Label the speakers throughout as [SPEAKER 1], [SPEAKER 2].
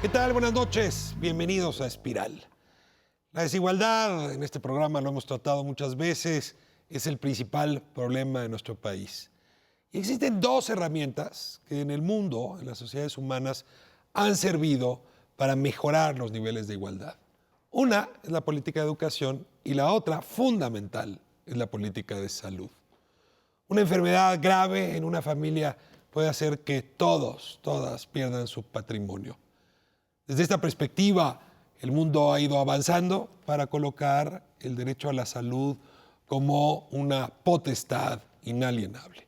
[SPEAKER 1] ¿Qué tal? Buenas noches. Bienvenidos a Espiral. La desigualdad, en este programa lo hemos tratado muchas veces, es el principal problema de nuestro país. Y existen dos herramientas que en el mundo, en las sociedades humanas, han servido para mejorar los niveles de igualdad. Una es la política de educación y la otra, fundamental, es la política de salud. Una enfermedad grave en una familia puede hacer que todas pierdan su patrimonio. Desde esta perspectiva, el mundo ha ido avanzando para colocar el derecho a la salud como una potestad inalienable.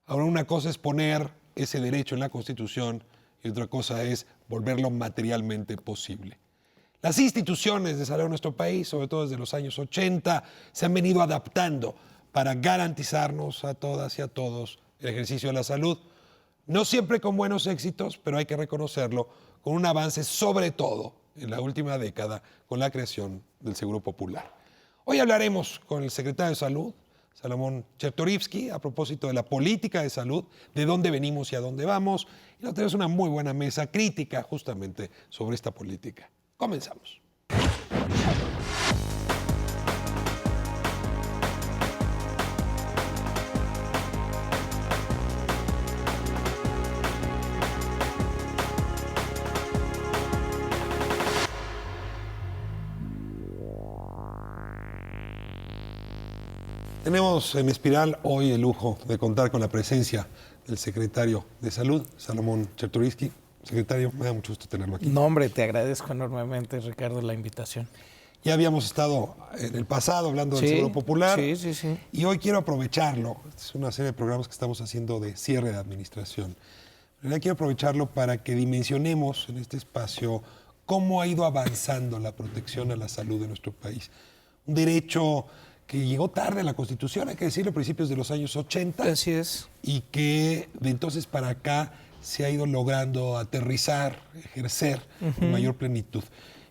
[SPEAKER 1] Ahora, una cosa es poner ese derecho en la Constitución y otra cosa es volverlo materialmente posible. Las instituciones de salud en nuestro país, sobre todo desde los años 80, se han venido adaptando para garantizarnos a todas y a todos el ejercicio de la salud. No siempre con buenos éxitos, pero hay que reconocerlo, con un avance sobre todo en la última década con la creación del Seguro Popular. Hoy hablaremos con el secretario de Salud, Salomón Chertorivsky, a propósito de la política de salud, de dónde venimos y a dónde vamos. Y nos tenemos una muy buena mesa crítica justamente sobre esta política. Comenzamos. Tenemos en Espiral hoy el lujo de contar con la presencia del secretario de Salud, Salomón Chertorivsky. Secretario, me da mucho gusto tenerlo aquí.
[SPEAKER 2] No, hombre, te agradezco enormemente, Ricardo, la invitación.
[SPEAKER 1] Ya habíamos estado en el pasado hablando del Seguro Popular.
[SPEAKER 2] Sí.
[SPEAKER 1] Y hoy quiero aprovecharlo. Es una serie de programas que estamos haciendo de cierre de administración. Pero quiero aprovecharlo para que dimensionemos en este espacio cómo ha ido avanzando la protección a la salud de nuestro país. Un derecho que llegó tarde a la Constitución, hay que decirlo, a principios de los años 80.
[SPEAKER 2] Así es.
[SPEAKER 1] Y que de entonces para acá se ha ido logrando aterrizar, ejercer con mayor plenitud.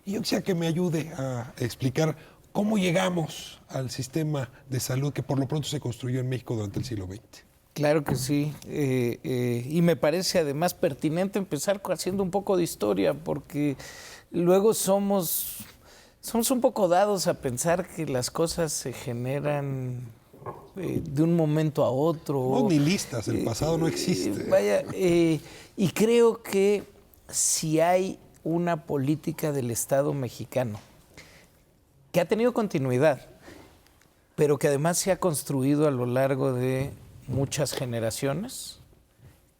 [SPEAKER 1] Y yo quisiera que me ayude a explicar cómo llegamos al sistema de salud que por lo pronto se construyó en México durante el siglo XX.
[SPEAKER 2] Claro que sí. Y me parece además pertinente empezar haciendo un poco de historia, porque luego somos un poco dados a pensar que las cosas se generan de un momento a otro.
[SPEAKER 1] No, ni listas, el pasado no existe.
[SPEAKER 2] Y creo que si hay una política del Estado mexicano que ha tenido continuidad, pero que además se ha construido a lo largo de muchas generaciones,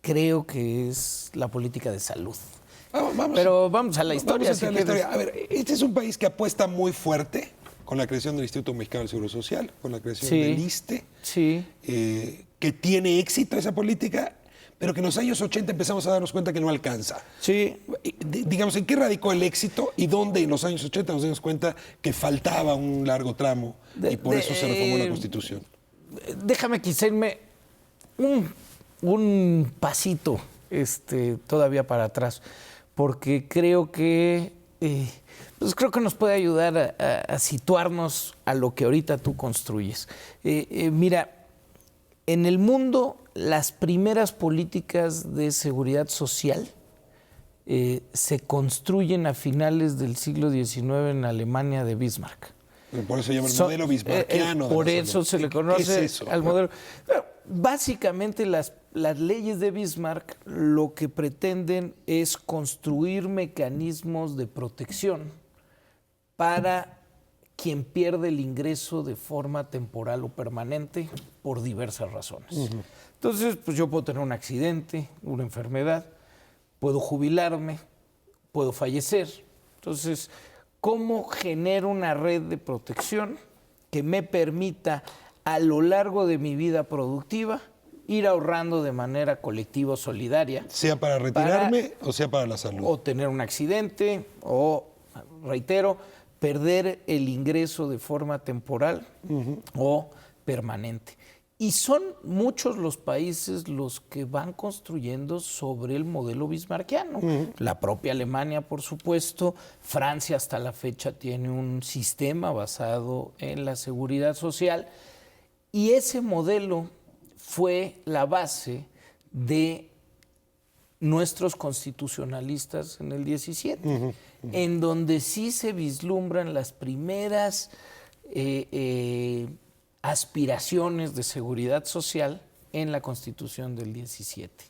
[SPEAKER 2] creo que es la política de salud. Pero vamos a la historia.
[SPEAKER 1] A ver, este es un país que apuesta muy fuerte con la creación del Instituto Mexicano del Seguro Social, con la creación del ISSSTE, que tiene éxito esa política, pero que en los años 80 empezamos a darnos cuenta que no alcanza.
[SPEAKER 2] Sí.
[SPEAKER 1] Digamos, ¿en qué radicó el éxito y dónde en los años 80 nos dimos cuenta que faltaba un largo tramo y por eso se reformó la Constitución?
[SPEAKER 2] Déjame quizá irme un pasito todavía para atrás, porque creo que nos puede ayudar a situarnos a lo que ahorita tú construyes. Mira, en el mundo las primeras políticas de seguridad social se construyen a finales del siglo XIX en Alemania de Bismarck.
[SPEAKER 1] Por eso se llama el modelo bismarckiano.
[SPEAKER 2] Por eso se le conoce al modelo. Básicamente las leyes de Bismarck lo que pretenden es construir mecanismos de protección para quien pierde el ingreso de forma temporal o permanente por diversas razones. Entonces, pues yo puedo tener un accidente, una enfermedad, puedo jubilarme, puedo fallecer. Entonces, ¿cómo genero una red de protección que me permita a lo largo de mi vida productiva ir ahorrando de manera colectiva o solidaria?
[SPEAKER 1] Sea para retirarme o sea para la salud.
[SPEAKER 2] O tener un accidente o, reitero, perder el ingreso de forma temporal o permanente. Y son muchos los países los que van construyendo sobre el modelo bismarckiano. La propia Alemania, por supuesto. Francia hasta la fecha tiene un sistema basado en la seguridad social. Y ese modelo fue la base de nuestros constitucionalistas en el 17, en donde sí se vislumbran las primeras aspiraciones de seguridad social en la Constitución del 17.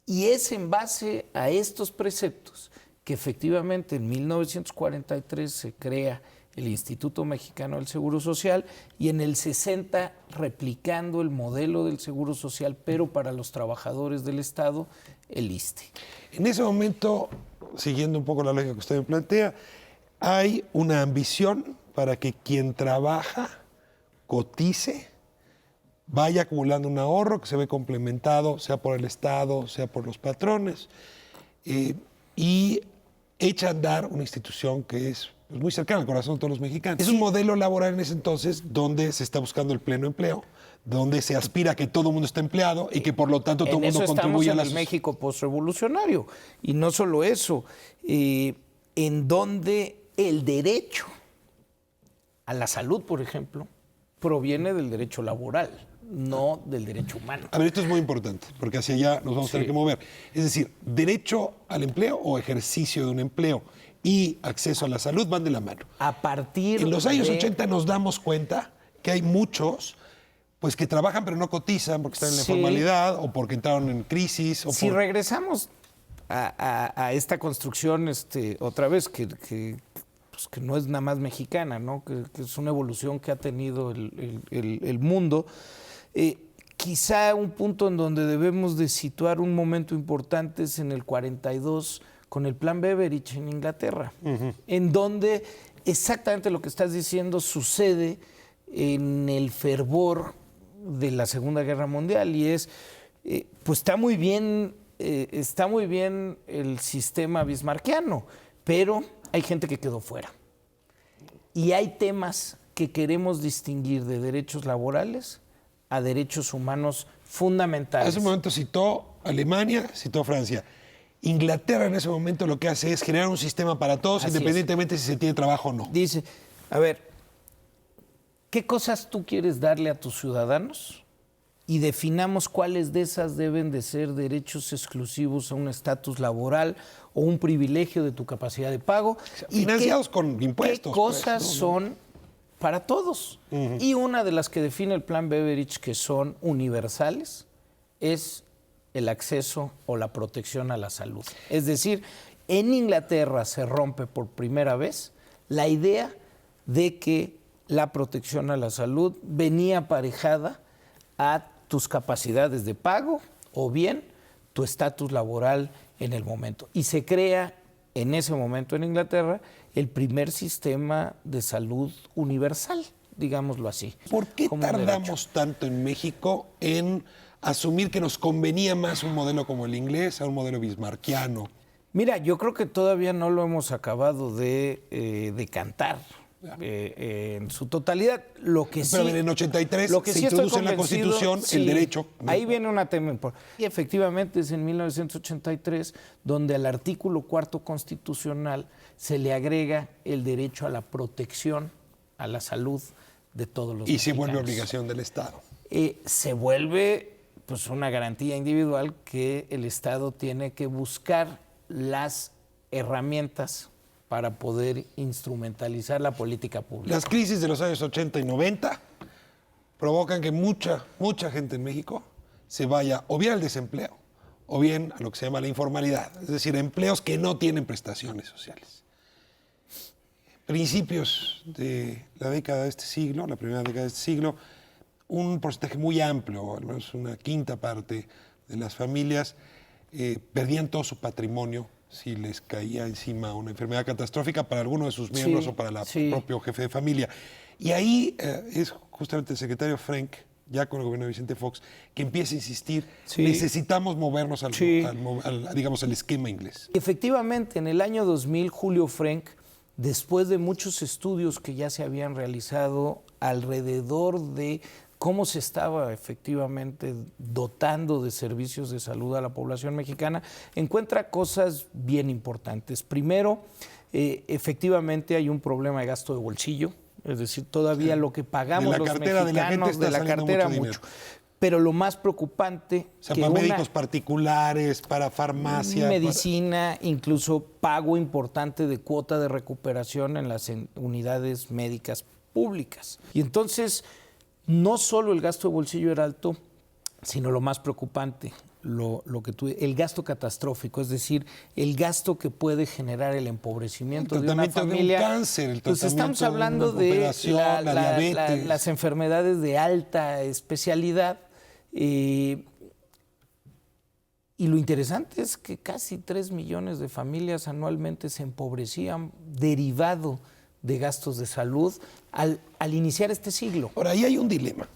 [SPEAKER 2] Y es en base a estos preceptos que efectivamente en 1943 se crea el Instituto Mexicano del Seguro Social y en el 60 replicando el modelo del Seguro Social, pero para los trabajadores del Estado, el ISSSTE.
[SPEAKER 1] En ese momento, siguiendo un poco la lógica que usted me plantea, hay una ambición para que quien trabaja cotice, vaya acumulando un ahorro que se ve complementado, sea por el Estado, sea por los patrones, y echa a andar una institución que es muy cercana al corazón de todos los mexicanos. Es un modelo laboral en ese entonces donde se está buscando el pleno empleo, donde se aspira a que todo el mundo esté empleado y que por lo tanto todo el mundo contribuya a la sociedad.
[SPEAKER 2] En el México postrevolucionario. Y no solo eso, en donde el derecho a la salud, por ejemplo, proviene del derecho laboral, no del derecho humano.
[SPEAKER 1] A ver, esto es muy importante, porque hacia allá nos vamos a tener que mover. Es decir, derecho al empleo o ejercicio de un empleo y acceso a la salud van de la mano.
[SPEAKER 2] A partir
[SPEAKER 1] en los años 80 nos damos cuenta que hay muchos pues que trabajan pero no cotizan porque están en la informalidad o porque entraron en crisis.
[SPEAKER 2] Si regresamos a esta construcción otra vez, que no es nada más mexicana, ¿no? Que es una evolución que ha tenido el mundo, quizá un punto en donde debemos de situar un momento importante es en el 42 con el Plan Beveridge en Inglaterra, en donde exactamente lo que estás diciendo sucede en el fervor de la Segunda Guerra Mundial y es, pues está muy bien el sistema bismarckiano, pero hay gente que quedó fuera. Y hay temas que queremos distinguir de derechos laborales a derechos humanos fundamentales.
[SPEAKER 1] Hace un momento citó Alemania, citó Francia. Inglaterra en ese momento lo que hace es generar un sistema para todos, independientemente si se tiene trabajo o no.
[SPEAKER 2] Dice, a ver, ¿qué cosas tú quieres darle a tus ciudadanos? Y definamos cuáles de esas deben de ser derechos exclusivos a un estatus laboral o un privilegio de tu capacidad de pago.
[SPEAKER 1] Financiados con impuestos.
[SPEAKER 2] ¿Qué cosas son para todos? Y una de las que define el Plan Beveridge que son universales es el acceso o la protección a la salud. Es decir, en Inglaterra se rompe por primera vez la idea de que la protección a la salud venía aparejada a tus capacidades de pago o bien tu estatus laboral en el momento. Y se crea en ese momento en Inglaterra el primer sistema de salud universal, digámoslo así.
[SPEAKER 1] ¿Por qué tardamos tanto en México en asumir que nos convenía más un modelo como el inglés a un modelo bismarckiano?
[SPEAKER 2] Mira, yo creo que todavía no lo hemos acabado de decantar. En su totalidad, lo que
[SPEAKER 1] Pero en 83 se introduce en la Constitución el derecho.
[SPEAKER 2] Ahí viene una tema importante. Y efectivamente es en 1983 donde al artículo 4 constitucional se le agrega el derecho a la protección a la salud de todos los mexicanos.
[SPEAKER 1] Y se vuelve obligación del Estado.
[SPEAKER 2] Se vuelve pues una garantía individual que el Estado tiene que buscar las herramientas para poder instrumentalizar la política pública.
[SPEAKER 1] Las crisis de los años 80 y 90 provocan que mucha gente en México se vaya o bien al desempleo o bien a lo que se llama la informalidad, es decir, empleos que no tienen prestaciones sociales. Principios de la década de este siglo, la primera década de este siglo, un porcentaje muy amplio, al menos una quinta parte de las familias perdían todo su patrimonio si les caía encima una enfermedad catastrófica para alguno de sus miembros o para el propio jefe de familia. Y ahí es justamente el secretario Frank, ya con el gobierno de Vicente Fox, que empieza a insistir, necesitamos movernos al esquema inglés.
[SPEAKER 2] Efectivamente, en el año 2000, Julio Frank, después de muchos estudios que ya se habían realizado alrededor de cómo se estaba efectivamente dotando de servicios de salud a la población mexicana, encuentra cosas bien importantes. Primero, efectivamente hay un problema de gasto de bolsillo, es decir, todavía lo que pagamos los mexicanos de la cartera mucho. Pero lo más preocupante...
[SPEAKER 1] O sea, para médicos particulares, para farmacia...
[SPEAKER 2] Medicina, incluso pago importante de cuota de recuperación en las unidades médicas públicas. Y entonces, no solo el gasto de bolsillo era alto, sino lo más preocupante, el gasto catastrófico, es decir, el gasto que puede generar el empobrecimiento de una familia.
[SPEAKER 1] De un cáncer, el
[SPEAKER 2] Entonces estamos hablando de las enfermedades de alta especialidad. Y lo interesante es que casi 3 millones de familias anualmente se empobrecían derivado de gastos de salud al iniciar este siglo.
[SPEAKER 1] Ahora, ahí hay un dilema.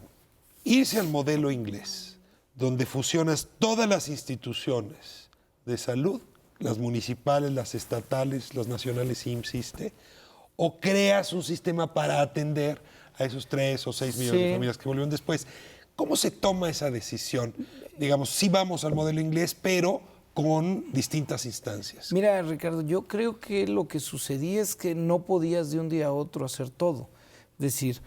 [SPEAKER 1] Irse al modelo inglés, donde fusionas todas las instituciones de salud, las municipales, las estatales, las nacionales IMSS, o creas un sistema para atender a esos 3 o 6 millones de familias que volvieron después. ¿Cómo se toma esa decisión? Digamos, sí vamos al modelo inglés, pero con distintas instancias.
[SPEAKER 2] Mira, Ricardo, yo creo que lo que sucedía es que no podías de un día a otro hacer todo. Es decir,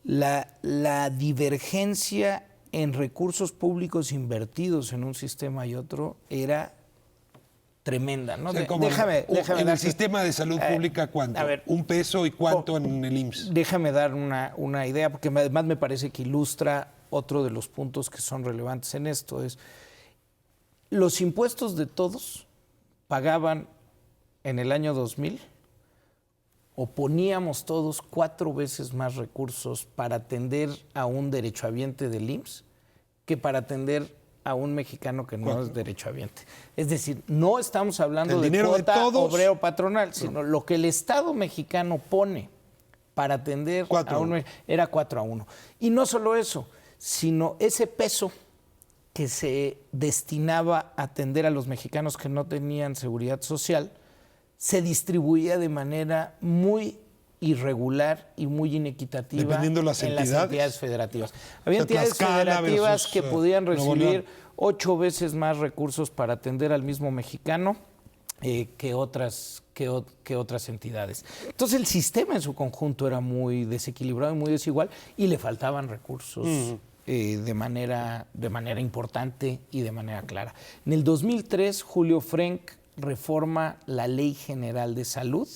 [SPEAKER 2] la divergencia en recursos públicos invertidos en un sistema y otro era tremenda, ¿no?
[SPEAKER 1] O sea, déjame en el sistema de salud pública, ¿cuánto? ¿1 peso y cuánto en el IMSS?
[SPEAKER 2] Déjame dar una idea, porque además me parece que ilustra otro de los puntos que son relevantes en esto. Es los impuestos de todos pagaban en el año 2000 o poníamos todos 4 veces más recursos para atender a un derechohabiente del IMSS que para atender a un mexicano que no es derechohabiente. Es decir, no estamos hablando de cuota obrero patronal, sino lo que el Estado mexicano pone para atender a uno era 4-1. Y no solo eso, sino ese peso que se destinaba a atender a los mexicanos que no tenían seguridad social, se distribuía de manera muy irregular y muy inequitativa
[SPEAKER 1] dependiendo de las
[SPEAKER 2] entidades federativas. Había entidades federativas que podían recibir 8 veces más recursos para atender al mismo mexicano que otras entidades. Entonces el sistema en su conjunto era muy desequilibrado y muy desigual y le faltaban recursos de manera importante y de manera clara. En el 2003, Julio Frenk reforma la Ley General de Salud,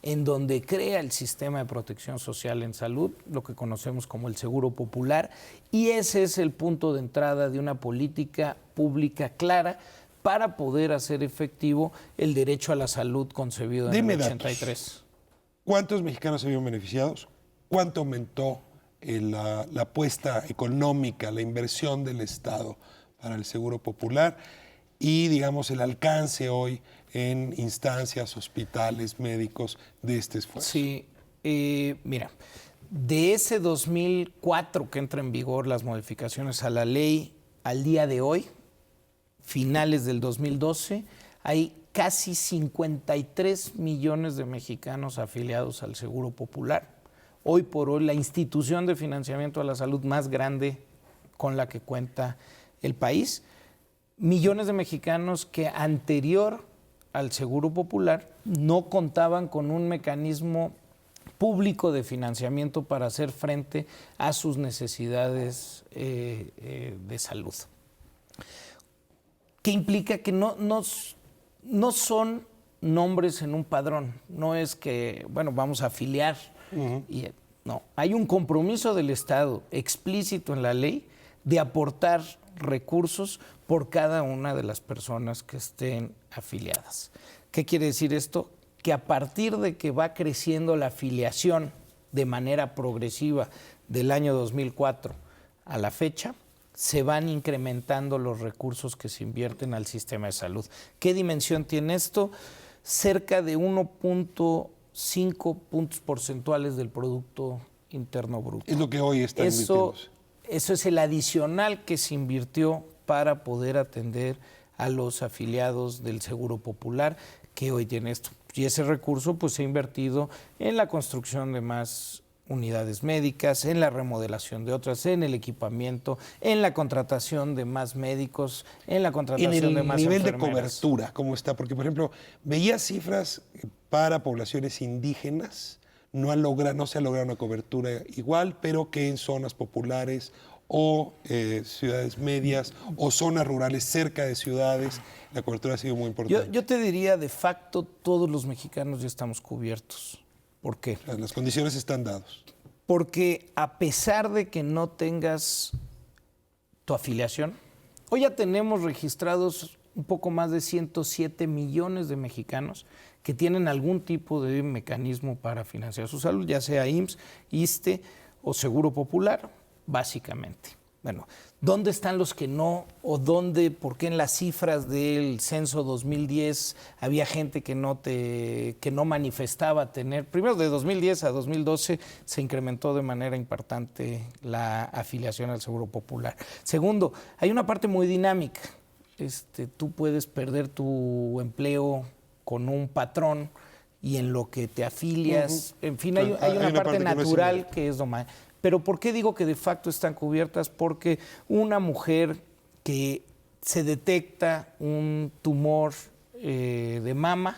[SPEAKER 2] en donde crea el sistema de protección social en salud, lo que conocemos como el Seguro Popular, y ese es el punto de entrada de una política pública clara para poder hacer efectivo el derecho a la salud concebido en el 83.
[SPEAKER 1] Datos. ¿Cuántos mexicanos se vieron beneficiados? ¿Cuánto aumentó la apuesta económica, la inversión del Estado para el Seguro Popular? Y, digamos, el alcance hoy en instancias, hospitales, médicos de este esfuerzo.
[SPEAKER 2] Sí, mira, de ese 2004 que entra en vigor las modificaciones a la ley, al día de hoy, finales del 2012, hay casi 53 millones de mexicanos afiliados al Seguro Popular. Hoy por hoy, la institución de financiamiento a la salud más grande con la que cuenta el país. Millones de mexicanos que anterior al Seguro Popular no contaban con un mecanismo público de financiamiento para hacer frente a sus necesidades de salud. Que implica que no son nombres en un padrón, no es que, bueno, vamos a afiliar. No, hay un compromiso del Estado explícito en la ley de aportar recursos por cada una de las personas que estén afiliadas. ¿Qué quiere decir esto? Que a partir de que va creciendo la afiliación de manera progresiva del año 2004 a la fecha, se van incrementando los recursos que se invierten al sistema de salud. ¿Qué dimensión tiene esto? Cerca de 1.5 puntos porcentuales del Producto Interno Bruto.
[SPEAKER 1] Es lo que hoy está invirtiéndose.
[SPEAKER 2] Eso es el adicional que se invirtió para poder atender a los afiliados del Seguro Popular que hoy tiene esto. Y ese recurso pues, se ha invertido en la construcción de más unidades médicas, en la remodelación de otras, en el equipamiento, en la contratación de más médicos, en la contratación de más enfermeras.
[SPEAKER 1] En el nivel de cobertura, ¿cómo está? Porque, por ejemplo, veía cifras para poblaciones indígenas, no se ha logrado una cobertura igual, pero que en zonas populares o ciudades medias o zonas rurales cerca de ciudades, la cobertura ha sido muy importante.
[SPEAKER 2] Yo te diría, de facto, todos los mexicanos ya estamos cubiertos. ¿Por qué?
[SPEAKER 1] Las condiciones están dadas.
[SPEAKER 2] Porque a pesar de que no tengas tu afiliación, hoy ya tenemos registrados un poco más de 107 millones de mexicanos que tienen algún tipo de mecanismo para financiar su salud, ya sea IMSS, ISSSTE o Seguro Popular, básicamente. Bueno, ¿dónde están los que no? ¿O dónde, por qué en las cifras del censo 2010 había gente que no manifestaba tener? Primero, de 2010 a 2012 se incrementó de manera importante la afiliación al Seguro Popular. Segundo, hay una parte muy dinámica. Tú puedes perder tu empleo con un patrón y en lo que te afilias, en fin, hay una parte natural que es normal. Pero ¿por qué digo que de facto están cubiertas? Porque una mujer que se detecta un tumor de mama,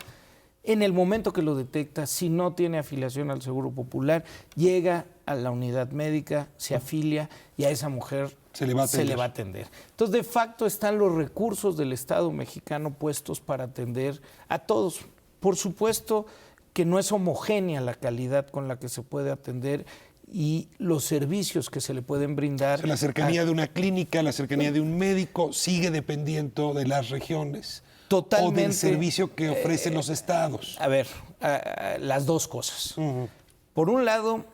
[SPEAKER 2] en el momento que lo detecta, si no tiene afiliación al Seguro Popular, llega a la unidad médica, se afilia y a esa mujer se le va a atender. Entonces, de facto, están los recursos del Estado mexicano puestos para atender a todos. Por supuesto que no es homogénea la calidad con la que se puede atender y los servicios que se le pueden brindar.
[SPEAKER 1] O sea, la cercanía de una clínica, la cercanía de un médico sigue dependiendo de las regiones.
[SPEAKER 2] Totalmente.
[SPEAKER 1] O del servicio que ofrecen los estados.
[SPEAKER 2] A ver, las dos cosas. Por un lado,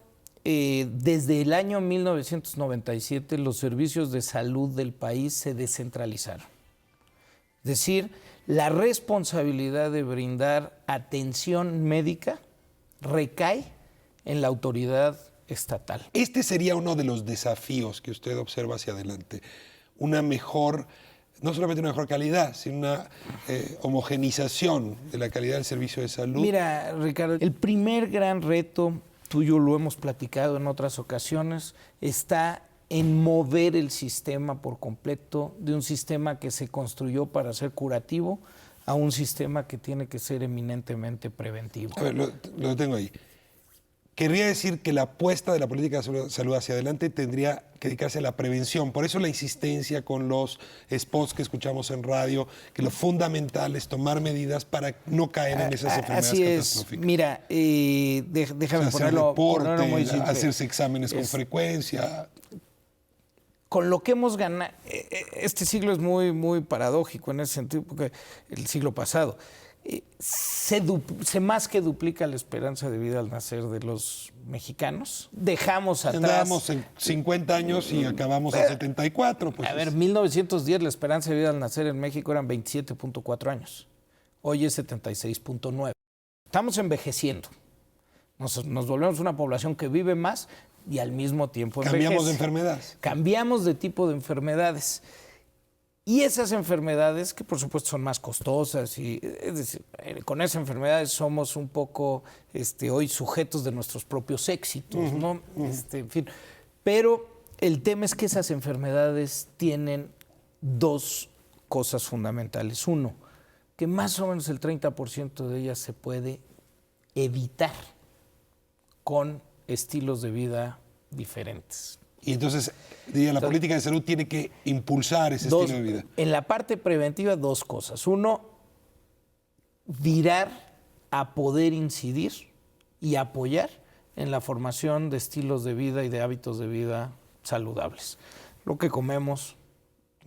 [SPEAKER 2] desde el año 1997 los servicios de salud del país se descentralizaron. Es decir, la responsabilidad de brindar atención médica recae en la autoridad estatal.
[SPEAKER 1] Este sería uno de los desafíos que usted observa hacia adelante. Una mejor, no solamente una mejor calidad, sino una homogenización de la calidad del servicio de salud.
[SPEAKER 2] Mira, Ricardo, el primer gran reto, tú y yo lo hemos platicado en otras ocasiones, está en mover el sistema por completo de un sistema que se construyó para ser curativo a un sistema que tiene que ser eminentemente preventivo.
[SPEAKER 1] A ver, lo tengo ahí. Querría decir que la apuesta de la política de salud hacia adelante tendría que dedicarse a la prevención. Por eso la insistencia con los spots que escuchamos en radio, que lo fundamental es tomar medidas para no caer en esas enfermedades
[SPEAKER 2] así
[SPEAKER 1] catastróficas.
[SPEAKER 2] Es. Mira, déjame ponerlo muy simple.
[SPEAKER 1] Hacerse exámenes con frecuencia.
[SPEAKER 2] Con lo que hemos ganado, este siglo es muy, muy paradójico en ese sentido, porque el siglo pasado se más que duplica la esperanza de vida al nacer de los mexicanos. Dejamos atrás...
[SPEAKER 1] Andábamos en 50 años y acabamos en 74. Pues
[SPEAKER 2] a ver, 1910 la esperanza de vida al nacer en México eran 27.4 años. Hoy es 76.9. Estamos envejeciendo. Nos volvemos una población que vive más y al mismo tiempo envejece.
[SPEAKER 1] Cambiamos de enfermedades.
[SPEAKER 2] Cambiamos de tipo de enfermedades. Y esas enfermedades, que por supuesto son más costosas, y es decir, con esas enfermedades somos un poco hoy sujetos de nuestros propios éxitos, ¿no? En fin. Pero el tema es que esas enfermedades tienen dos cosas fundamentales. Uno, que más o menos el 30% de ellas se puede evitar con estilos de vida diferentes.
[SPEAKER 1] Y entonces, la política de salud tiene que impulsar ese estilo de vida.
[SPEAKER 2] En la parte preventiva, dos cosas. Uno, virar a poder incidir y apoyar en la formación de estilos de vida y de hábitos de vida saludables. Lo que comemos,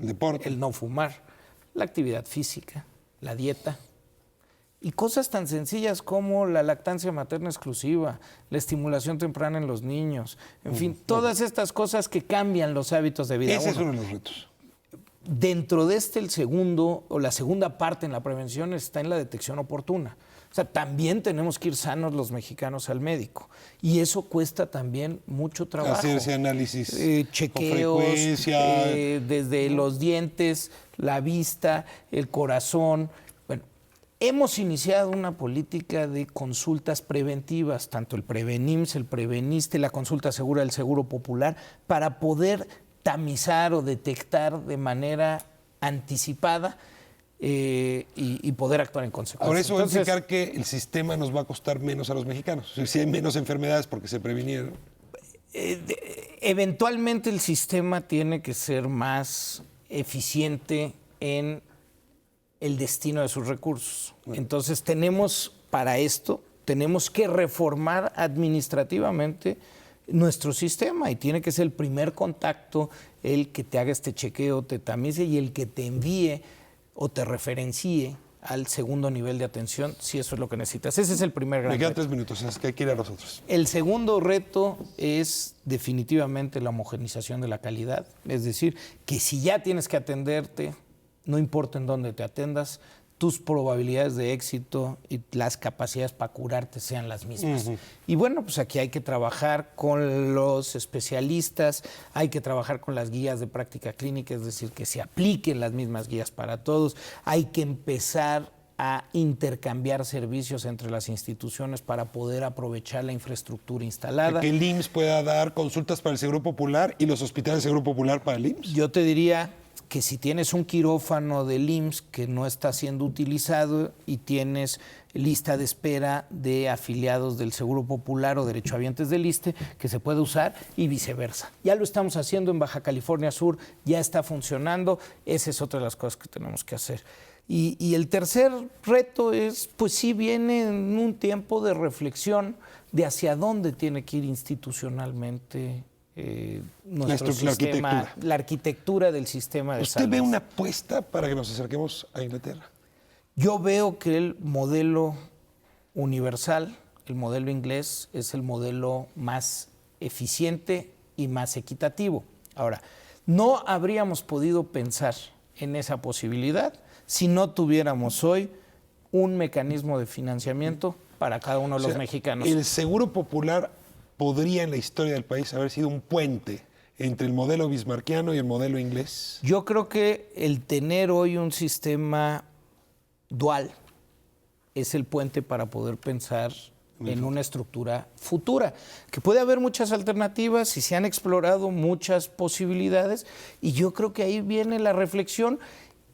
[SPEAKER 1] el deporte,
[SPEAKER 2] el no fumar, la actividad física, la dieta. Y cosas tan sencillas como la lactancia materna exclusiva, la estimulación temprana en los niños, en fin, todas estas cosas que cambian los hábitos de vida.
[SPEAKER 1] Ese es uno de los retos.
[SPEAKER 2] Dentro de el segundo, o la segunda parte en la prevención está en la detección oportuna. O sea, también tenemos que ir sanos los mexicanos al médico. Y eso cuesta también mucho trabajo.
[SPEAKER 1] Hacerse análisis
[SPEAKER 2] chequeos,
[SPEAKER 1] con frecuencia.
[SPEAKER 2] Desde los dientes, la vista, el corazón. Hemos iniciado una política de consultas preventivas, tanto el Prevenims, el Preveniste, la consulta segura del Seguro Popular, para poder tamizar o detectar de manera anticipada y poder actuar en consecuencia.
[SPEAKER 1] Ahora eso va a implicar que el sistema nos va a costar menos a los mexicanos. Si hay menos enfermedades porque se previnieron.
[SPEAKER 2] Eventualmente el sistema tiene que ser más eficiente en el destino de sus recursos. Entonces para esto tenemos que reformar administrativamente nuestro sistema y tiene que ser el primer contacto el que te haga este chequeo, te tamice y el que te envíe o te referencie al segundo nivel de atención, si eso es lo que necesitas. Ese es el primer gran reto.
[SPEAKER 1] Me quedan 3 minutos, es que hay que ir a nosotros.
[SPEAKER 2] El segundo reto es definitivamente la homogenización de la calidad, es decir, que si ya tienes que atenderte, no importa en dónde te atendas, tus probabilidades de éxito y las capacidades para curarte sean las mismas. Y bueno, pues aquí hay que trabajar con los especialistas, hay que trabajar con las guías de práctica clínica, es decir, que se apliquen las mismas guías para todos, hay que empezar a intercambiar servicios entre las instituciones para poder aprovechar la infraestructura instalada.
[SPEAKER 1] Que el IMSS pueda dar consultas para el Seguro Popular y los hospitales del Seguro Popular para el IMSS.
[SPEAKER 2] Yo te diría que si tienes un quirófano del IMSS que no está siendo utilizado y tienes lista de espera de afiliados del Seguro Popular o derechohabientes del ISSSTE, que se puede usar y viceversa. Ya lo estamos haciendo en Baja California Sur, ya está funcionando, esa es otra de las cosas que tenemos que hacer. Y el tercer reto es, pues sí viene en un tiempo de reflexión de hacia dónde tiene que ir institucionalmente nuestro sistema, la arquitectura del sistema de salud.
[SPEAKER 1] ¿Usted ve una apuesta para que nos acerquemos a Inglaterra?
[SPEAKER 2] Yo veo que el modelo universal, el modelo inglés, es el modelo más eficiente y más equitativo. Ahora, no habríamos podido pensar en esa posibilidad si no tuviéramos hoy un mecanismo de financiamiento para cada uno de los mexicanos.
[SPEAKER 1] El Seguro Popular podría en la historia del país haber sido un puente entre el modelo bismarckiano y el modelo inglés.
[SPEAKER 2] Yo creo que el tener hoy un sistema dual es el puente para poder pensar en una estructura futura, que puede haber muchas alternativas y se han explorado muchas posibilidades, y yo creo que ahí viene la reflexión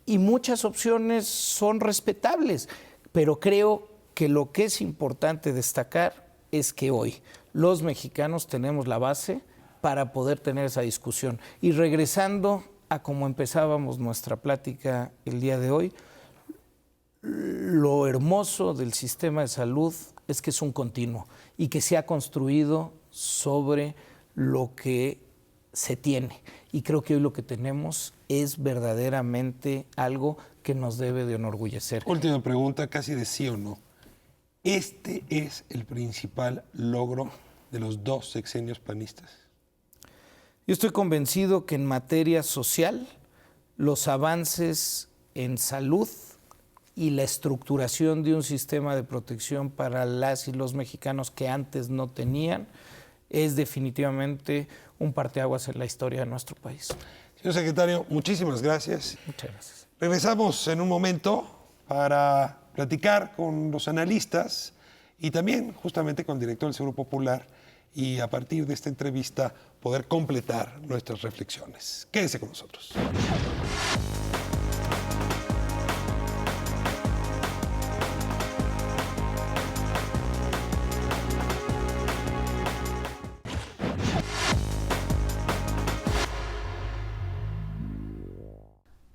[SPEAKER 2] y muchas opciones son respetables, pero creo que lo que es importante destacar es que hoy los mexicanos tenemos la base para poder tener esa discusión. Y regresando a cómo empezábamos nuestra plática el día de hoy, lo hermoso del sistema de salud es que es un continuo y que se ha construido sobre lo que se tiene. Y creo que hoy lo que tenemos es verdaderamente algo que nos debe de enorgullecer.
[SPEAKER 1] Última pregunta, casi de sí o no. ¿Este es el principal logro de los 2 sexenios panistas?
[SPEAKER 2] Yo estoy convencido que en materia social, los avances en salud y la estructuración de un sistema de protección para las y los mexicanos que antes no tenían es definitivamente un parteaguas en la historia de nuestro país.
[SPEAKER 1] Señor secretario, muchísimas gracias.
[SPEAKER 2] Muchas gracias.
[SPEAKER 1] Regresamos en un momento para platicar con los analistas y también justamente con el director del Seguro Popular y a partir de esta entrevista poder completar nuestras reflexiones. Quédese con nosotros.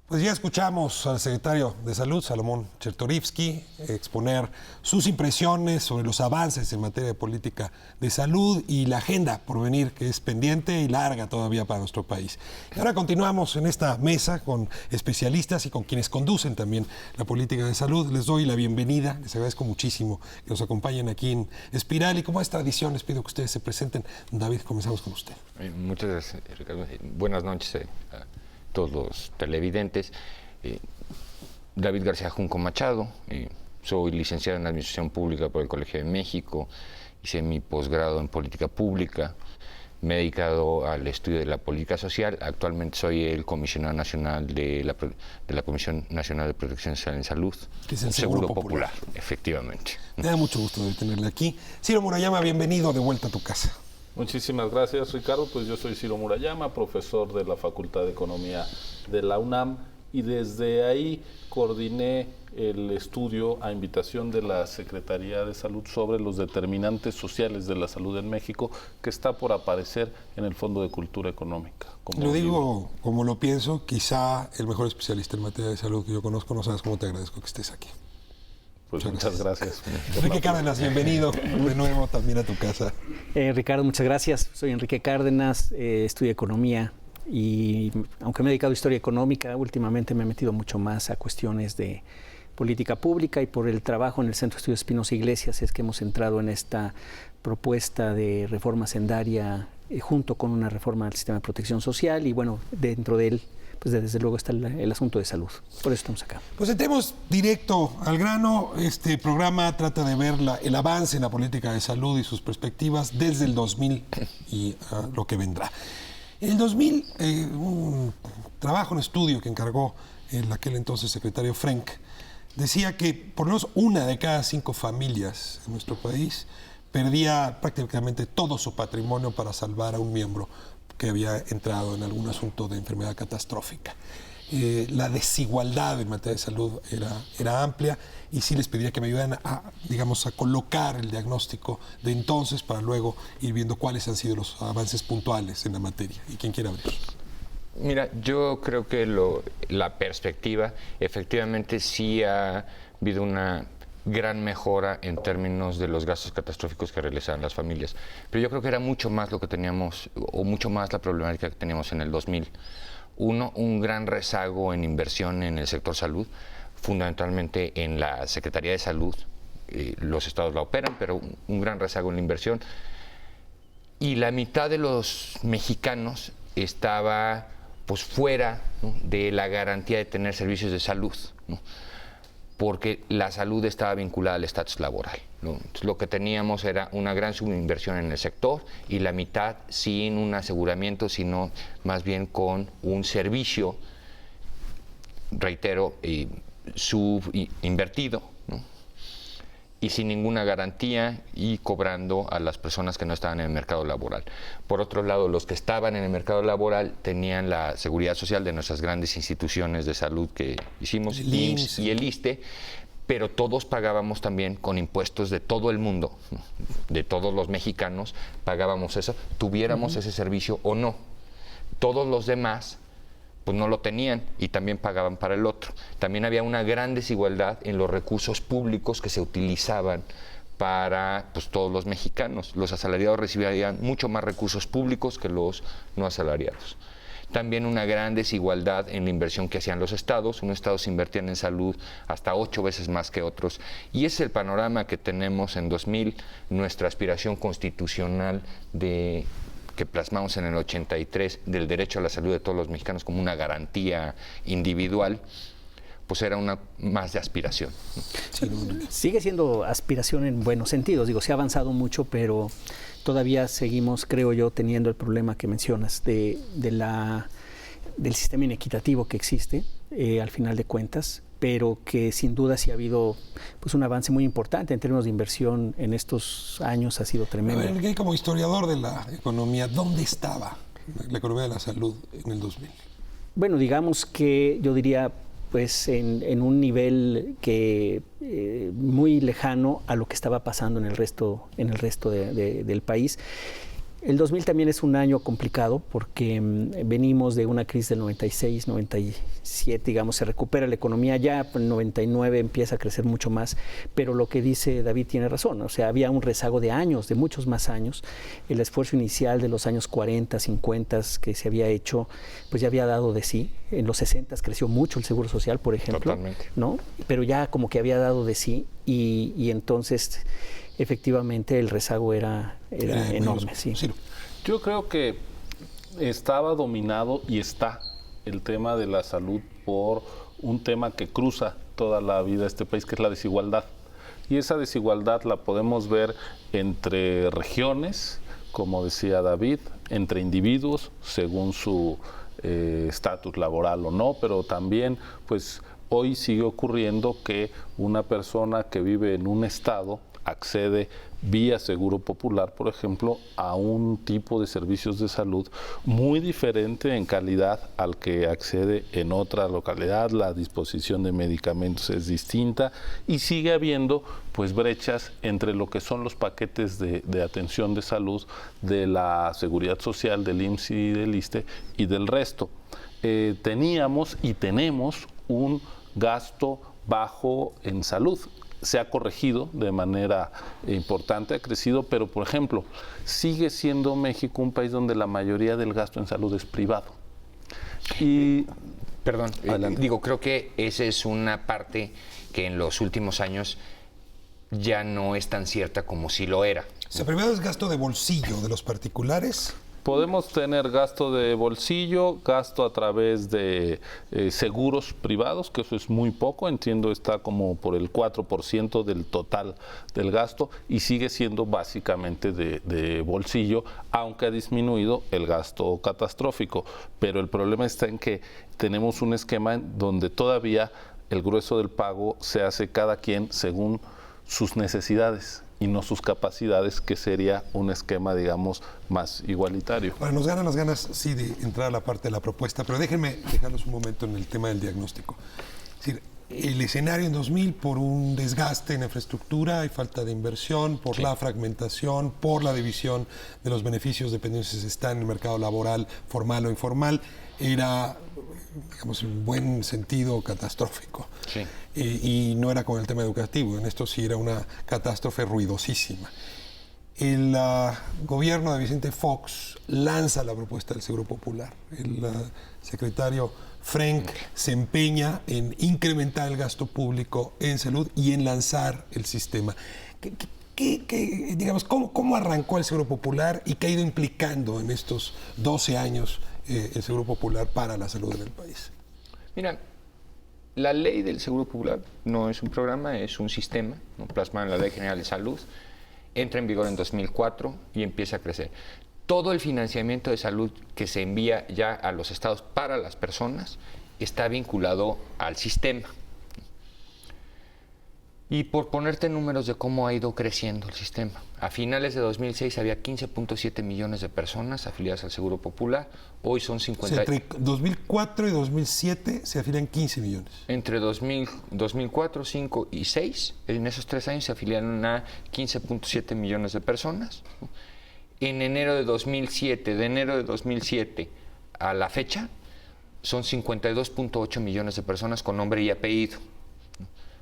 [SPEAKER 1] Pues ya escuchamos al secretario de Salud, Salomón Chertorivsky, exponer sus impresiones sobre los avances en materia de política de salud y la agenda por venir, que es pendiente y larga todavía para nuestro país. Y ahora continuamos en esta mesa con especialistas y con quienes conducen también la política de salud. Les doy la bienvenida, les agradezco muchísimo que nos acompañen aquí en Espiral y como es tradición les pido que ustedes se presenten. David, comenzamos con usted.
[SPEAKER 3] Muchas gracias, Ricardo. Buenas noches a todos los televidentes. David García Junco Machado, soy licenciado en Administración Pública por el Colegio de México, hice mi posgrado en Política Pública, me he dedicado al estudio de la política social, actualmente soy el comisionado nacional de la Comisión Nacional de Protección Social en Salud,
[SPEAKER 1] que es el Seguro Popular.
[SPEAKER 3] Efectivamente.
[SPEAKER 1] Me da mucho gusto de tenerle aquí. Ciro Murayama, bienvenido de vuelta a tu casa.
[SPEAKER 4] Muchísimas gracias, Ricardo. Pues yo soy Ciro Murayama, profesor de la Facultad de Economía de la UNAM y desde ahí coordiné el estudio a invitación de la Secretaría de Salud sobre los determinantes sociales de la salud en México, que está por aparecer en el Fondo de Cultura Económica.
[SPEAKER 1] Lo digo como lo pienso, quizá el mejor especialista en materia de salud que yo conozco. No sabes cómo te agradezco que estés aquí.
[SPEAKER 4] Pues muchas gracias.
[SPEAKER 1] Enrique Cárdenas, bienvenido de nuevo también a tu casa.
[SPEAKER 5] Ricardo, muchas gracias. Soy Enrique Cárdenas, estudio economía y aunque me he dedicado a historia económica, últimamente me he metido mucho más a cuestiones de política pública, y por el trabajo en el Centro de Estudios Espinosa Iglesias es que hemos entrado en esta propuesta de reforma hacendaria junto con una reforma del sistema de protección social, y bueno, dentro de él pues desde luego está el asunto de salud. Por eso estamos acá.
[SPEAKER 1] Pues entremos directo al grano. Este programa trata de ver el avance en la política de salud y sus perspectivas desde el 2000 y lo que vendrá. En el 2000, un trabajo, un estudio que encargó el aquel entonces secretario Frenk, decía que por lo menos 1 de cada 5 familias en nuestro país perdía prácticamente todo su patrimonio para salvar a un miembro que había entrado en algún asunto de enfermedad catastrófica. La desigualdad en materia de salud era amplia, y sí les pediría que me ayudaran a colocar el diagnóstico de entonces para luego ir viendo cuáles han sido los avances puntuales en la materia. ¿Y quién quiere abrir?
[SPEAKER 3] Mira, yo creo que la perspectiva, efectivamente sí ha habido una gran mejora en términos de los gastos catastróficos que realizaban las familias. Pero yo creo que era mucho más lo que teníamos, o mucho más la problemática que teníamos en el 2000. Un gran rezago en inversión en el sector salud, fundamentalmente en la Secretaría de Salud. Los estados la operan, pero un gran rezago en la inversión. Y la mitad de los mexicanos estaba pues fuera, ¿no?, de la garantía de tener servicios de salud, ¿no?, porque la salud estaba vinculada al estatus laboral, ¿no? Entonces, lo que teníamos era una gran subinversión en el sector, y la mitad sin un aseguramiento, sino más bien con un servicio, reitero, subinvertido, ¿no?, y sin ninguna garantía, y cobrando a las personas que no estaban en el mercado laboral. Por otro lado, los que estaban en el mercado laboral tenían la seguridad social de nuestras grandes instituciones de salud que hicimos, el IMSS y el ISSSTE, pero todos pagábamos también con impuestos de todo el mundo, ¿no?, de todos los mexicanos pagábamos eso, tuviéramos ese servicio o no. Todos los demás pues no lo tenían y también pagaban para el otro. También había una gran desigualdad en los recursos públicos que se utilizaban para pues, todos los mexicanos. Los asalariados recibían mucho más recursos públicos que los no asalariados. También una gran desigualdad en la inversión que hacían los estados. Unos estados invertían en salud hasta 8 veces más que otros. Y ese es el panorama que tenemos en 2000, nuestra aspiración constitucional que plasmamos en el 83 del derecho a la salud de todos los mexicanos como una garantía individual, pues era una más de aspiración.
[SPEAKER 5] Sigue siendo aspiración en buenos sentidos. Digo, se ha avanzado mucho, pero todavía seguimos, creo yo, teniendo el problema que mencionas del sistema inequitativo que existe, al final de cuentas, pero que sin duda sí ha habido pues un avance muy importante en términos de inversión en estos años, ha sido tremendo.
[SPEAKER 1] A ver, como historiador de la economía, ¿dónde estaba la economía de la salud en el 2000?
[SPEAKER 5] Bueno, digamos que yo diría pues en un nivel que muy lejano a lo que estaba pasando en el resto del país. El 2000 también es un año complicado porque venimos de una crisis del 96, 97, digamos, se recupera la economía ya, en el 99 empieza a crecer mucho más, pero lo que dice David tiene razón, o sea, había un rezago de años, de muchos más años. El esfuerzo inicial de los años 40, 50 que se había hecho, pues ya había dado de sí. En los 60 creció mucho el Seguro Social, por ejemplo.
[SPEAKER 3] Totalmente.
[SPEAKER 5] ¿No? Pero ya como que había dado de sí y entonces efectivamente el rezago era enorme. Sí.
[SPEAKER 4] Yo creo que estaba dominado y está el tema de la salud por un tema que cruza toda la vida de este país, que es la desigualdad. Y esa desigualdad la podemos ver entre regiones, como decía David, entre individuos, según su estatus laboral o no, pero también pues hoy sigue ocurriendo que una persona que vive en un estado accede vía Seguro Popular, por ejemplo, a un tipo de servicios de salud muy diferente en calidad al que accede en otra localidad. La disposición de medicamentos es distinta y sigue habiendo pues brechas entre lo que son los paquetes de atención de salud de la Seguridad Social, del IMSS y del ISSSTE y del resto. Teníamos y tenemos un gasto bajo en salud. Se ha corregido de manera importante, ha crecido, pero por ejemplo, sigue siendo México un país donde la mayoría del gasto en salud es privado. Y
[SPEAKER 3] perdón, creo que esa es una parte que en los últimos años ya no es tan cierta como si lo era.
[SPEAKER 1] ¿Se privado es gasto de bolsillo de los particulares?
[SPEAKER 4] Podemos tener gasto de bolsillo, gasto a través de seguros privados, que eso es muy poco, entiendo está como por el 4% del total del gasto y sigue siendo básicamente de bolsillo, aunque ha disminuido el gasto catastrófico. Pero el problema está en que tenemos un esquema donde todavía el grueso del pago se hace cada quien según sus necesidades y no sus capacidades, que sería un esquema, digamos, más igualitario.
[SPEAKER 1] Bueno, nos ganan las ganas, sí, de entrar a la parte de la propuesta, pero déjenme dejarlos un momento en el tema del diagnóstico. Es decir, el escenario en 2000 por un desgaste en la infraestructura y falta de inversión, por la fragmentación, por la división de los beneficios dependiendo si se está en el mercado laboral formal o informal, era, digamos, en buen sentido catastrófico.
[SPEAKER 3] Sí.
[SPEAKER 1] Y no era con el tema educativo, en esto sí era una catástrofe ruidosísima. El gobierno de Vicente Fox lanza la propuesta del Seguro Popular. El secretario Frenk se empeña en incrementar el gasto público en salud y en lanzar el sistema. Digamos, ¿cómo arrancó el Seguro Popular y qué ha ido implicando en estos 12 años el Seguro Popular para la salud en el país?
[SPEAKER 3] Mira, la ley del Seguro Popular no es un programa, es un sistema, ¿no? Plasmado en la Ley General de Salud, entra en vigor en 2004 y empieza a crecer. Todo el financiamiento de salud que se envía ya a los estados para las personas está vinculado al sistema. Y por ponerte números de cómo ha ido creciendo el sistema, a finales de 2006 había 15.7 millones de personas afiliadas al Seguro Popular, hoy son 50...
[SPEAKER 1] Entre 2004 y 2007 se afilian 15 millones.
[SPEAKER 3] Entre 2004, 2005 y 2006, en esos 3 años se afiliaron a 15.7 millones de personas. En enero de 2007, a la fecha, son 52.8 millones de personas con nombre y apellido.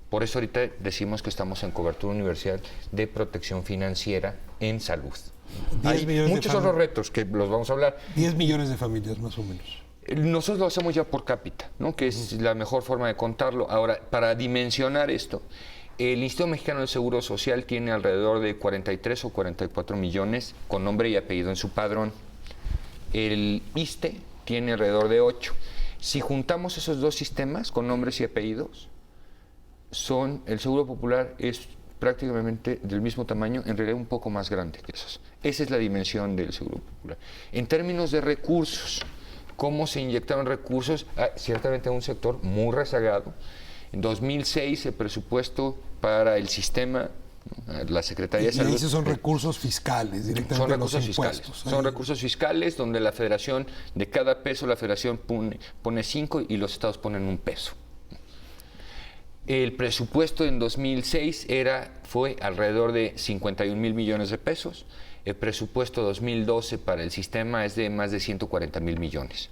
[SPEAKER 3] Por eso ahorita decimos que estamos en cobertura universal de protección financiera en salud. Hay muchos otros retos que los vamos a hablar.
[SPEAKER 1] 10 millones de familias, más o menos.
[SPEAKER 3] Nosotros lo hacemos ya por cápita, ¿no? Que es la mejor forma de contarlo. Ahora, para dimensionar esto, el Instituto Mexicano del Seguro Social tiene alrededor de 43 o 44 millones con nombre y apellido en su padrón. El ISSSTE tiene alrededor de 8. Si juntamos esos dos sistemas con nombres y apellidos, el Seguro Popular es prácticamente del mismo tamaño, en realidad un poco más grande que esos. Esa es la dimensión del Seguro Popular. En términos de recursos, ¿cómo se inyectaron recursos? Ciertamente a un sector muy rezagado. En 2006 el presupuesto para el sistema, la Secretaría de Salud...
[SPEAKER 1] Y esos son recursos fiscales, directamente
[SPEAKER 3] son recursos
[SPEAKER 1] los impuestos.
[SPEAKER 3] Fiscales. Son recursos fiscales donde la federación, de cada peso, la federación pone 5 y los estados ponen 1 peso. El presupuesto en 2006 fue alrededor de 51 mil millones de pesos. El presupuesto 2012 para el sistema es de más de 140 mil millones.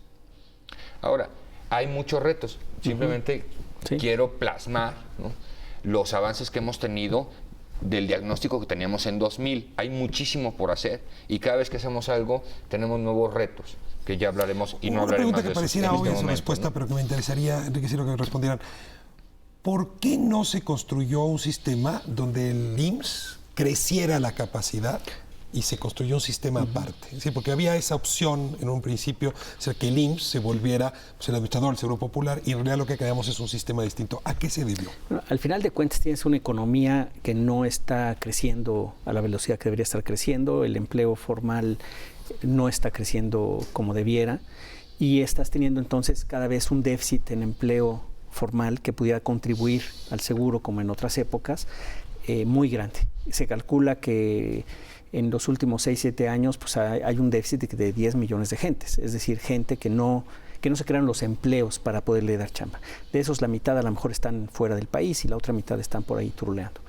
[SPEAKER 3] Ahora, hay muchos retos. Simplemente quiero plasmar, ¿no?, los avances que hemos tenido del diagnóstico que teníamos en 2000. Hay muchísimo por hacer y cada vez que hacemos algo tenemos nuevos retos que ya hablaremos y no hablaremos más de eso.
[SPEAKER 1] Una pregunta que pareciera obvia en su respuesta, ¿no?, pero que me interesaría, Enrique, si lo que respondieran. ¿Por qué no se construyó un sistema donde el IMSS creciera la capacidad y se construyó un sistema aparte? Sí, porque había esa opción en un principio, o sea, que el IMSS se volviera el administrador del Seguro Popular y en realidad lo que creamos es un sistema distinto. ¿A qué se debió?
[SPEAKER 5] Bueno, al final de cuentas tienes una economía que no está creciendo a la velocidad que debería estar creciendo, el empleo formal no está creciendo como debiera y estás teniendo entonces cada vez un déficit en empleo formal que pudiera contribuir al seguro como en otras épocas, muy grande. Se calcula que en los últimos 6-7 años pues hay un déficit de 10 millones de gentes, es decir, gente que no se crearon los empleos para poderle dar chamba. De esos, la mitad a lo mejor están fuera del país y la otra mitad están por ahí turuleando.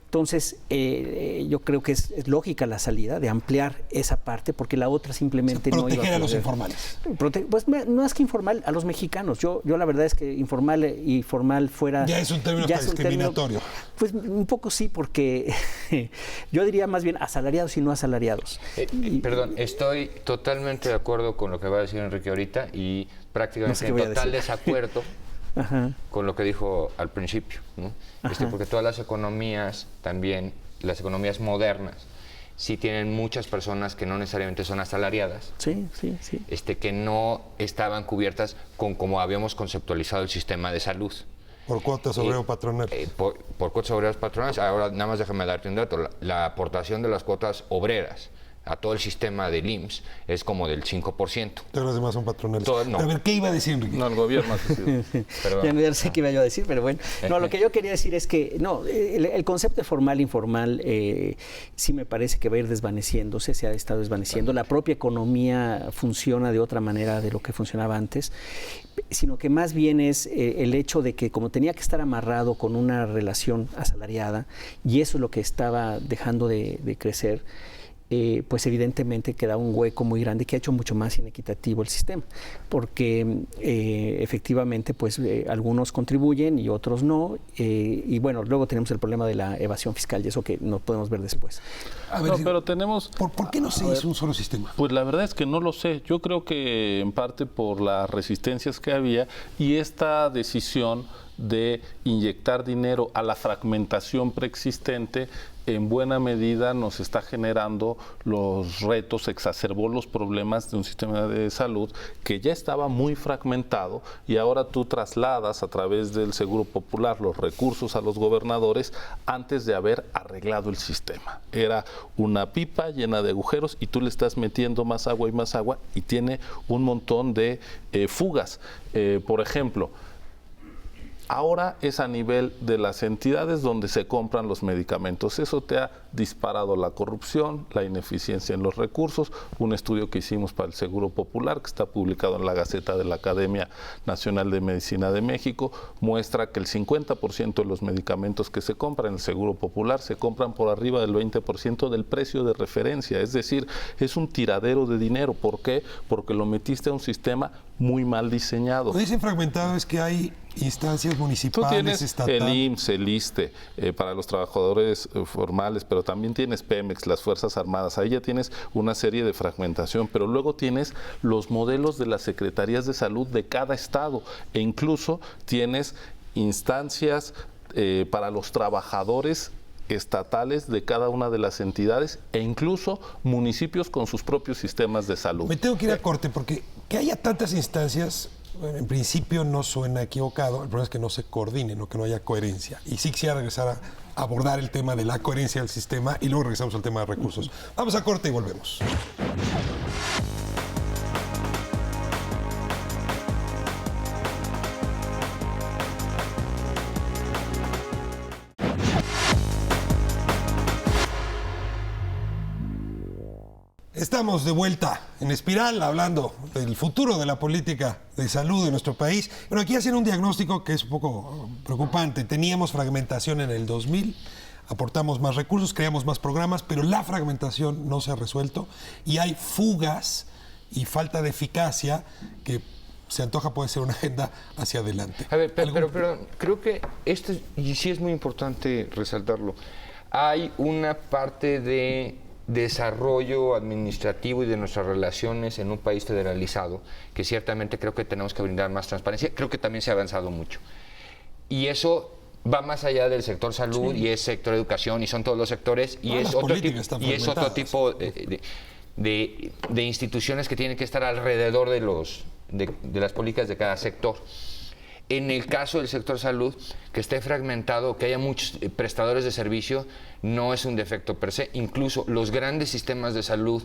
[SPEAKER 5] Entonces, yo creo que es lógica la salida de ampliar esa parte, porque la otra simplemente no iba a
[SPEAKER 1] proteger a los informales.
[SPEAKER 5] Pues no es que informal, a los mexicanos. Yo la verdad es que informal y formal fuera...
[SPEAKER 1] Ya es un término discriminatorio.
[SPEAKER 5] Pues un poco sí, porque yo diría más bien asalariados y no asalariados.
[SPEAKER 3] Perdón, estoy totalmente de acuerdo con lo que va a decir Enrique ahorita y prácticamente en total desacuerdo con lo que dijo al principio, ¿no? Porque todas las economías también, las economías modernas, sí tienen muchas personas que no necesariamente son asalariadas,
[SPEAKER 5] sí.
[SPEAKER 3] Que no estaban cubiertas con como habíamos conceptualizado el sistema de salud.
[SPEAKER 1] Por cuotas obrero-patronales.
[SPEAKER 3] Por cuotas obreras patronales. Ahora, nada más déjame darte un dato. La aportación de las cuotas obreras a todo el sistema del IMSS es como del 5%.
[SPEAKER 1] Todos los demás son patronales.
[SPEAKER 3] No.
[SPEAKER 1] A ver, ¿qué iba a decir, Enrique?
[SPEAKER 4] No, el gobierno.
[SPEAKER 5] Ya no sé qué iba yo a decir, pero bueno. No, lo que yo quería decir es que el concepto de formal-informal sí me parece que va a ir desvaneciéndose, se ha estado desvaneciendo. La propia economía funciona de otra manera de lo que funcionaba antes, sino que más bien es el hecho de que como tenía que estar amarrado con una relación asalariada, y eso es lo que estaba dejando de crecer, pues evidentemente queda un hueco muy grande que ha hecho mucho más inequitativo el sistema, porque efectivamente pues algunos contribuyen y otros no, y bueno, luego tenemos el problema de la evasión fiscal y eso que no podemos ver después.
[SPEAKER 1] A ver,
[SPEAKER 4] pero tenemos...
[SPEAKER 1] ¿Por qué no se hizo un solo sistema?
[SPEAKER 4] Pues la verdad es que no lo sé. Yo creo que en parte por las resistencias que había y esta decisión de inyectar dinero a la fragmentación preexistente en buena medida nos está generando los retos, exacerbó los problemas de un sistema de salud que ya estaba muy fragmentado y ahora tú trasladas a través del Seguro Popular los recursos a los gobernadores antes de haber arreglado el sistema. Era una pipa llena de agujeros y tú le estás metiendo más agua y tiene un montón de fugas. Por ejemplo, ahora es a nivel de las entidades donde se compran los medicamentos. Eso te ha disparado la corrupción, la ineficiencia en los recursos. Un estudio que hicimos para el Seguro Popular, que está publicado en la Gaceta de la Academia Nacional de Medicina de México, muestra que el 50% de los medicamentos que se compran en el Seguro Popular se compran por arriba del 20% del precio de referencia. Es decir, es un tiradero de dinero. ¿Por qué? Porque lo metiste a un sistema muy mal diseñado.
[SPEAKER 1] Lo dicen fragmentado es que hay instancias municipales,
[SPEAKER 4] tú tienes
[SPEAKER 1] estatales.
[SPEAKER 4] El IMSS, el ISSSTE, para los trabajadores formales, pero también tienes Pemex, las Fuerzas Armadas, ahí ya tienes una serie de fragmentación, pero luego tienes los modelos de las secretarías de salud de cada estado e incluso tienes instancias para los trabajadores estatales de cada una de las entidades e incluso municipios con sus propios sistemas de salud.
[SPEAKER 1] Me tengo que ir a corte porque que haya tantas instancias, en principio no suena equivocado, el problema es que no se coordinen o que no haya coherencia. Y sí quisiera regresar a abordar el tema de la coherencia del sistema y luego regresamos al tema de recursos. Vamos a corte y volvemos. Estamos de vuelta en Espiral hablando del futuro de la política de salud de nuestro país. Bueno, aquí hacen un diagnóstico que es un poco preocupante. Teníamos fragmentación en el 2000, aportamos más recursos, creamos más programas, pero la fragmentación no se ha resuelto y hay fugas y falta de eficacia que se antoja puede ser una agenda hacia adelante.
[SPEAKER 3] A ver, pero creo que esto y sí es muy importante resaltarlo. Hay una parte de desarrollo administrativo y de nuestras relaciones en un país federalizado, que ciertamente creo que tenemos que brindar más transparencia. Creo que también se ha avanzado mucho. Y eso va más allá del sector salud y es sector educación y son todos los sectores y es otro tipo de instituciones que tienen que estar alrededor de las políticas de cada sector. En el caso del sector salud, que esté fragmentado, que haya muchos prestadores de servicio, no es un defecto per se. Incluso los grandes sistemas de salud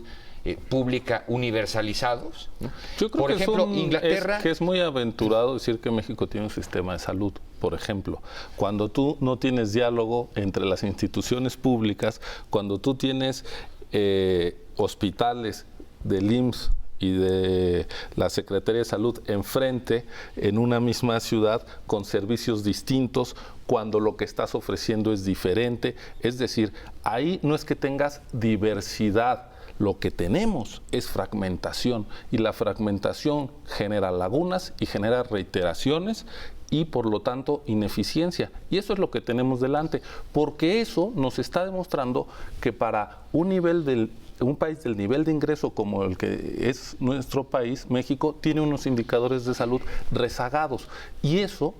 [SPEAKER 3] pública universalizados, ¿no?
[SPEAKER 4] Yo creo
[SPEAKER 3] por ejemplo, Inglaterra...
[SPEAKER 4] es muy aventurado decir que México tiene un sistema de salud. Por ejemplo, cuando tú no tienes diálogo entre las instituciones públicas, cuando tú tienes hospitales del IMSS y de la Secretaría de Salud enfrente, en una misma ciudad, con servicios distintos, cuando lo que estás ofreciendo es diferente. Es decir, ahí no es que tengas diversidad, lo que tenemos es fragmentación, y la fragmentación genera lagunas y genera reiteraciones y por lo tanto ineficiencia. Y eso es lo que tenemos delante, porque eso nos está demostrando que para un país del nivel de ingreso como el que es nuestro país, México, tiene unos indicadores de salud rezagados, y eso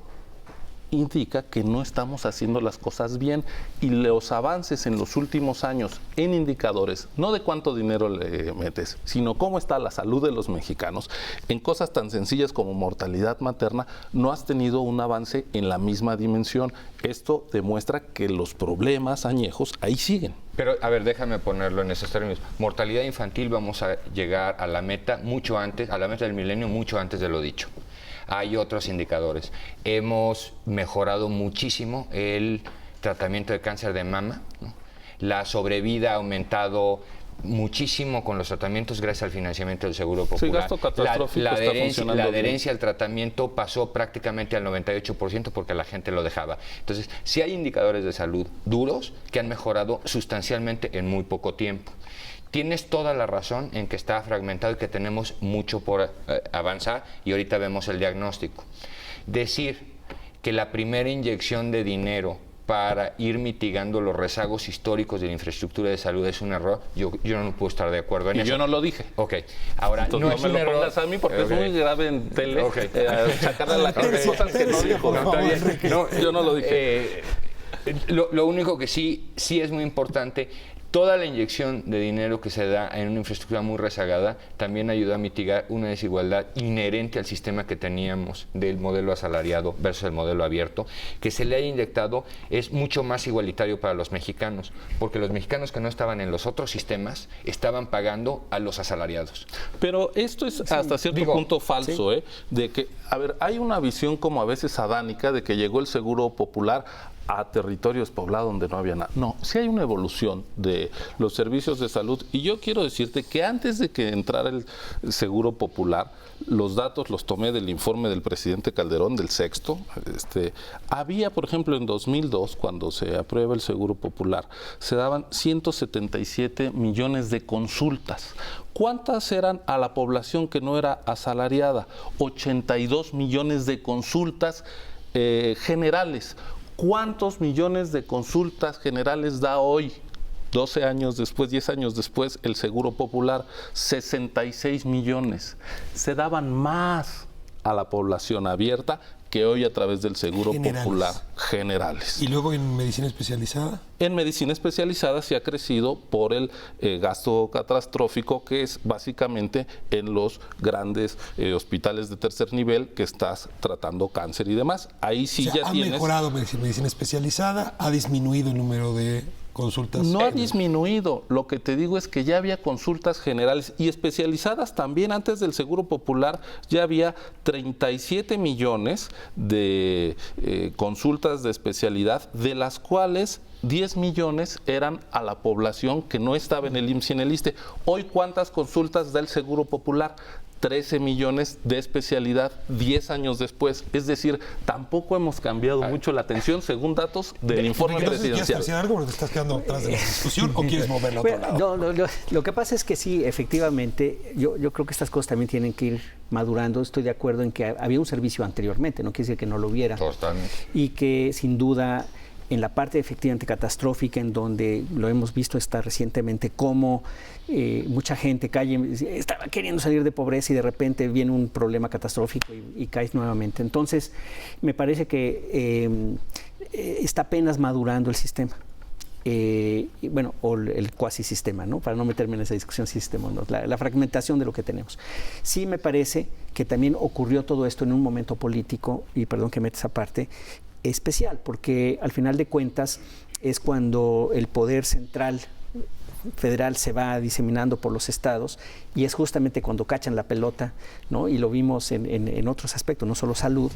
[SPEAKER 4] indica que no estamos haciendo las cosas bien, y los avances en los últimos años en indicadores, no de cuánto dinero le metes, sino cómo está la salud de los mexicanos, en cosas tan sencillas como mortalidad materna, no has tenido un avance en la misma dimensión. Esto demuestra que los problemas añejos ahí siguen.
[SPEAKER 3] Pero, a ver, déjame ponerlo en esos términos. Mortalidad infantil, vamos a llegar a la meta mucho antes, a la meta del milenio mucho antes de lo dicho. Hay otros indicadores. Hemos mejorado muchísimo el tratamiento de cáncer de mama, ¿no? La sobrevida ha aumentado muchísimo con los tratamientos gracias al financiamiento del Seguro Popular.
[SPEAKER 4] Sí, gasto catastrófico
[SPEAKER 3] la
[SPEAKER 4] está
[SPEAKER 3] adherencia al tratamiento pasó prácticamente al 98% porque la gente lo dejaba. Entonces, sí hay indicadores de salud duros que han mejorado sustancialmente en muy poco tiempo. Tienes toda la razón en que está fragmentado y que tenemos mucho por avanzar, y ahorita vemos el diagnóstico. Decir que la primera inyección de dinero para ir mitigando los rezagos históricos de la infraestructura de salud es un error, yo no puedo estar de acuerdo en eso.
[SPEAKER 4] Yo no lo dije.
[SPEAKER 3] Ok, ahora
[SPEAKER 4] entonces,
[SPEAKER 3] no es
[SPEAKER 4] me
[SPEAKER 3] un
[SPEAKER 4] lo
[SPEAKER 3] error.
[SPEAKER 4] pongas a mí porque es muy grave en tele sacarle a la gente cosas que no dijo. Yo no lo dije.
[SPEAKER 3] Lo único que sí es muy importante, toda la inyección de dinero que se da en una infraestructura muy rezagada también ayuda a mitigar una desigualdad inherente al sistema que teníamos del modelo asalariado versus el modelo abierto. Que se le haya inyectado es mucho más igualitario para los mexicanos, porque los mexicanos que no estaban en los otros sistemas estaban pagando a los asalariados.
[SPEAKER 4] Pero esto es hasta cierto punto falso, ¿sí? De que, a ver, hay una visión como a veces adánica de que llegó el Seguro Popular a territorios poblados donde no había nada. No, sí hay una evolución de los servicios de salud, y yo quiero decirte que antes de que entrara el Seguro Popular, los datos los tomé del informe del presidente Calderón, del sexto. Había, por ejemplo, en 2002, cuando se aprueba el Seguro Popular, se daban 177 millones de consultas. ¿Cuántas eran a la población que no era asalariada? 82 millones de consultas generales. ¿Cuántos millones de consultas generales da hoy, 12 años después, 10 años después, el Seguro Popular? 66 millones. Se daban más a la población abierta que hoy a través del Seguro Popular generales.
[SPEAKER 1] ¿Y luego en medicina especializada?
[SPEAKER 4] En medicina especializada se ha crecido por el gasto catastrófico, que es básicamente en los grandes hospitales de tercer nivel que estás tratando cáncer y demás. Ahí sí, o sea, ya tienes...
[SPEAKER 1] ¿Ha mejorado medicina especializada? ¿Ha disminuido el número de consultas?
[SPEAKER 4] No ha disminuido. Lo que te digo es que ya había consultas generales y especializadas también. Antes del Seguro Popular ya había 37 millones de consultas de especialidad, de las cuales 10 millones eran a la población que no estaba en el IMSS y en el ISSSTE. Hoy, ¿cuántas consultas da el Seguro Popular? 13 millones de especialidad 10 años después. Es decir, tampoco hemos cambiado mucho la atención según datos del informe presidencial.
[SPEAKER 1] ¿Quieres decir algo porque te estás quedando atrás de la discusión o quieres moverlo a otro lado?
[SPEAKER 5] No, lo que pasa es que sí, efectivamente, yo creo que estas cosas también tienen que ir madurando. Estoy de acuerdo en que había un servicio anteriormente, no quiere decir que no lo hubiera.
[SPEAKER 3] Totalmente.
[SPEAKER 5] Y que sin duda en la parte efectivamente catastrófica, en donde lo hemos visto está recientemente, cómo mucha gente estaba queriendo salir de pobreza y de repente viene un problema catastrófico y caes nuevamente. Entonces, me parece que está apenas madurando el sistema. o el cuasi sistema, ¿no? Para no meterme en esa discusión sistema, ¿no? La fragmentación de lo que tenemos. Sí me parece que también ocurrió todo esto en un momento político, y perdón que meta esa parte, especial, porque al final de cuentas es cuando el poder central federal se va diseminando por los estados, y es justamente cuando cachan la pelota, ¿no? Y lo vimos en otros aspectos, no solo salud,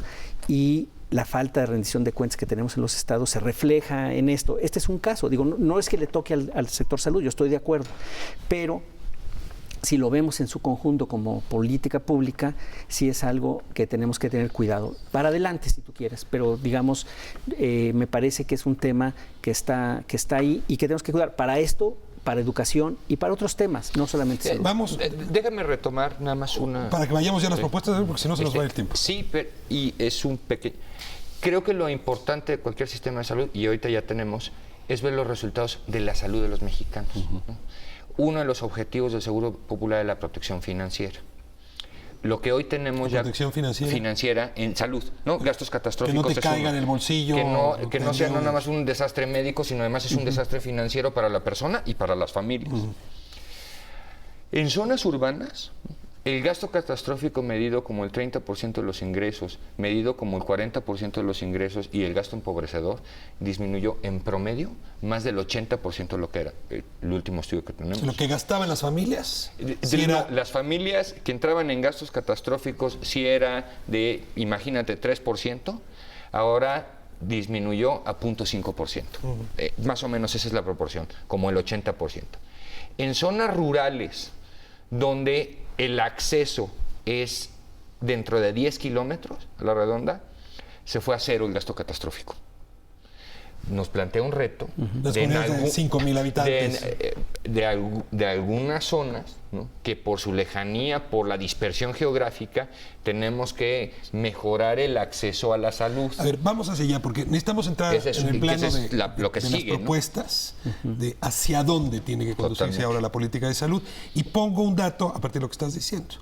[SPEAKER 5] y la falta de rendición de cuentas que tenemos en los estados se refleja en esto. Este es un caso, digo, no es que le toque al sector salud, yo estoy de acuerdo, pero si lo vemos en su conjunto como política pública, sí es algo que tenemos que tener cuidado. Para adelante, si tú quieres, pero digamos, me parece que es un tema que está ahí y que tenemos que cuidar para esto, para educación y para otros temas, no solamente salud.
[SPEAKER 3] Vamos, déjame retomar nada más una...
[SPEAKER 1] Para que vayamos ya a las propuestas, porque si no se nos va el tiempo.
[SPEAKER 3] Sí, y es un pequeño... Creo que lo importante de cualquier sistema de salud, y ahorita ya tenemos, es ver los resultados de la salud de los mexicanos, ¿no? Uno de los objetivos del Seguro Popular es la protección financiera. Lo que hoy tenemos ya...
[SPEAKER 1] Protección
[SPEAKER 3] financiera en salud, ¿no? Gastos catastróficos.
[SPEAKER 1] Que no te caiga en el bolsillo.
[SPEAKER 3] Que no sea no nada más un desastre médico, sino además es un desastre financiero para la persona y para las familias. En zonas urbanas, el gasto catastrófico medido como el 30% de los ingresos, medido como el 40% de los ingresos, y el gasto empobrecedor disminuyó en promedio más del 80% de lo que era el último estudio que tenemos.
[SPEAKER 1] Lo que gastaban las familias.
[SPEAKER 3] Las familias que entraban en gastos catastróficos, si era de, imagínate, 3%, ahora disminuyó a 0.5%. Más o menos esa es la proporción, como el 80%. En zonas rurales, donde el acceso es dentro de 10 kilómetros a la redonda, se fue a cero el gasto catastrófico. Nos plantea un reto
[SPEAKER 1] de 5,000 habitantes.
[SPEAKER 3] De algunas zonas, ¿no? Que por su lejanía, por la dispersión geográfica, tenemos que mejorar el acceso a la salud.
[SPEAKER 1] A ver, vamos hacia allá, porque necesitamos entrar en el plano de las propuestas, de hacia dónde tiene que conducirse ahora la política de salud. Y pongo un dato a partir de lo que estás diciendo.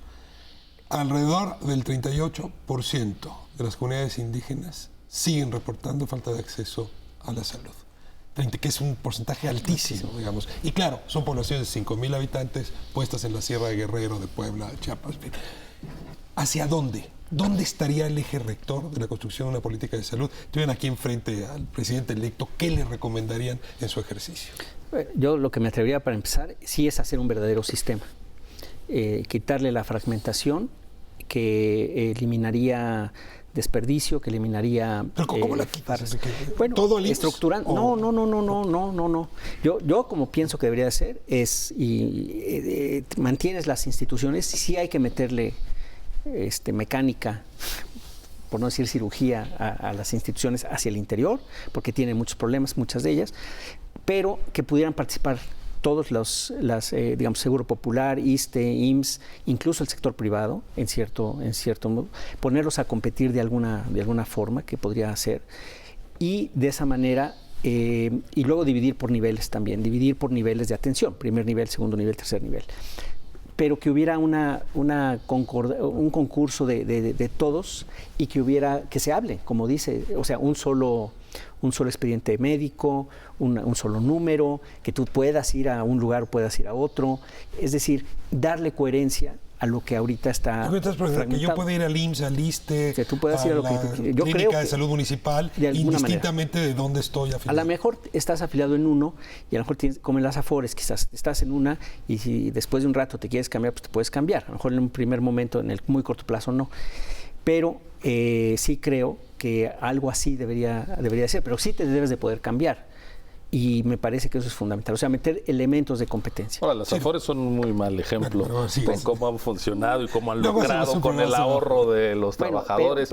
[SPEAKER 1] Alrededor del 38% de las comunidades indígenas siguen reportando falta de acceso a la salud, que es un porcentaje altísimo, digamos. Y claro, son poblaciones de 5,000 habitantes puestas en la Sierra de Guerrero, de Puebla, de Chiapas. ¿Hacia dónde? ¿Dónde estaría el eje rector de la construcción de una política de salud? Estuvieran aquí enfrente al presidente electo, ¿qué le recomendarían en su ejercicio?
[SPEAKER 5] Yo lo que me atrevería para empezar sí es hacer un verdadero sistema. Quitarle la fragmentación, que eliminaría desperdicio, que eliminaría...
[SPEAKER 1] ¿Pero cómo la quitas?
[SPEAKER 5] Bueno,
[SPEAKER 1] ¿todo el
[SPEAKER 5] estructurando? No. Yo como pienso que debería ser es, mantienes las instituciones, sí hay que meterle mecánica, por no decir cirugía, a las instituciones hacia el interior, porque tienen muchos problemas, muchas de ellas, pero que pudieran participar todos digamos, Seguro Popular, ISSSTE, IMSS, incluso el sector privado, en cierto modo, ponerlos a competir de alguna forma, que podría hacer, y de esa manera, y luego dividir por niveles también, dividir por niveles de atención, primer nivel, segundo nivel, tercer nivel, pero que hubiera un concurso de todos, y que se hable, como dice, o sea, un solo expediente médico, un solo número, que tú puedas ir a un lugar o puedas ir a otro. Es decir, darle coherencia a lo que ahorita está fragmentado.
[SPEAKER 1] Que yo pueda ir al IMSS, al ISSSTE,
[SPEAKER 5] que tú puedas ir a lo que yo
[SPEAKER 1] clínica
[SPEAKER 5] creo
[SPEAKER 1] de salud municipal, indistintamente de dónde estoy afiliado.
[SPEAKER 5] A lo mejor estás afiliado en uno y a lo mejor como en las Afores, quizás estás en una y si después de un rato te quieres cambiar, pues te puedes cambiar. A lo mejor en un primer momento, en el muy corto plazo, no. Pero sí creo que algo así debería ser, pero sí te debes de poder cambiar. Y me parece que eso es fundamental, o sea, meter elementos de competencia.
[SPEAKER 4] Ahora, las Afores son un muy mal ejemplo con cómo han funcionado y cómo han logrado con el ahorro de los trabajadores.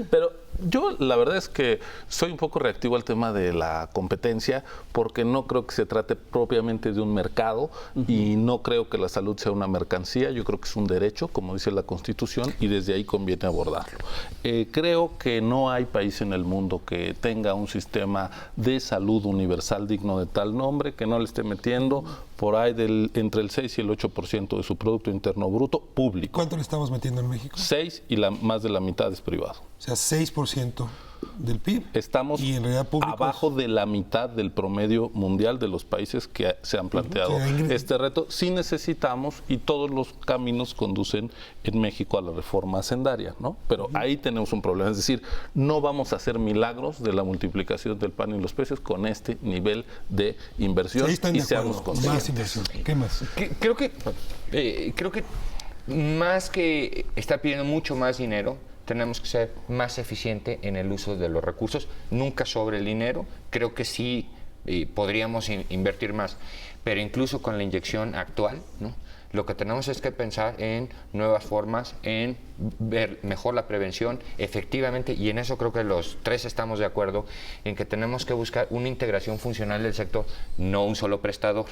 [SPEAKER 4] Pero yo la verdad es que soy un poco reactivo al tema de la competencia, porque no creo que se trate propiamente de un mercado y no creo que la salud sea una mercancía. Yo creo que es un derecho, como dice la Constitución, y desde ahí conviene abordarlo. Creo que no hay país en el mundo que tenga un sistema de salud universal digno de tal nombre, que no le esté metiendo por ahí entre el 6 y el 8% de su Producto Interno Bruto público.
[SPEAKER 1] ¿Cuánto le estamos metiendo en México?
[SPEAKER 4] 6 y más de la mitad es privado.
[SPEAKER 1] O sea, 6%. del PIB.
[SPEAKER 4] Estamos
[SPEAKER 1] y en realidad
[SPEAKER 4] abajo de la mitad del promedio mundial de los países que se han planteado este reto. Sí necesitamos, y todos los caminos conducen en México a la reforma hacendaria, ¿no? Pero ahí tenemos un problema. Es decir, no vamos a hacer milagros de la multiplicación del pan y los peces con este nivel de inversión.
[SPEAKER 1] Y seamos conscientes. Más inversión. ¿Qué más?
[SPEAKER 3] Creo que más que estar pidiendo mucho más dinero, tenemos que ser más eficientes en el uso de los recursos, nunca sobre el dinero. Creo que sí podríamos invertir más, pero incluso con la inyección actual, ¿no? Lo que tenemos es que pensar en nuevas formas, en ver mejor la prevención, efectivamente, y en eso creo que los tres estamos de acuerdo, en que tenemos que buscar una integración funcional del sector, no un solo prestador,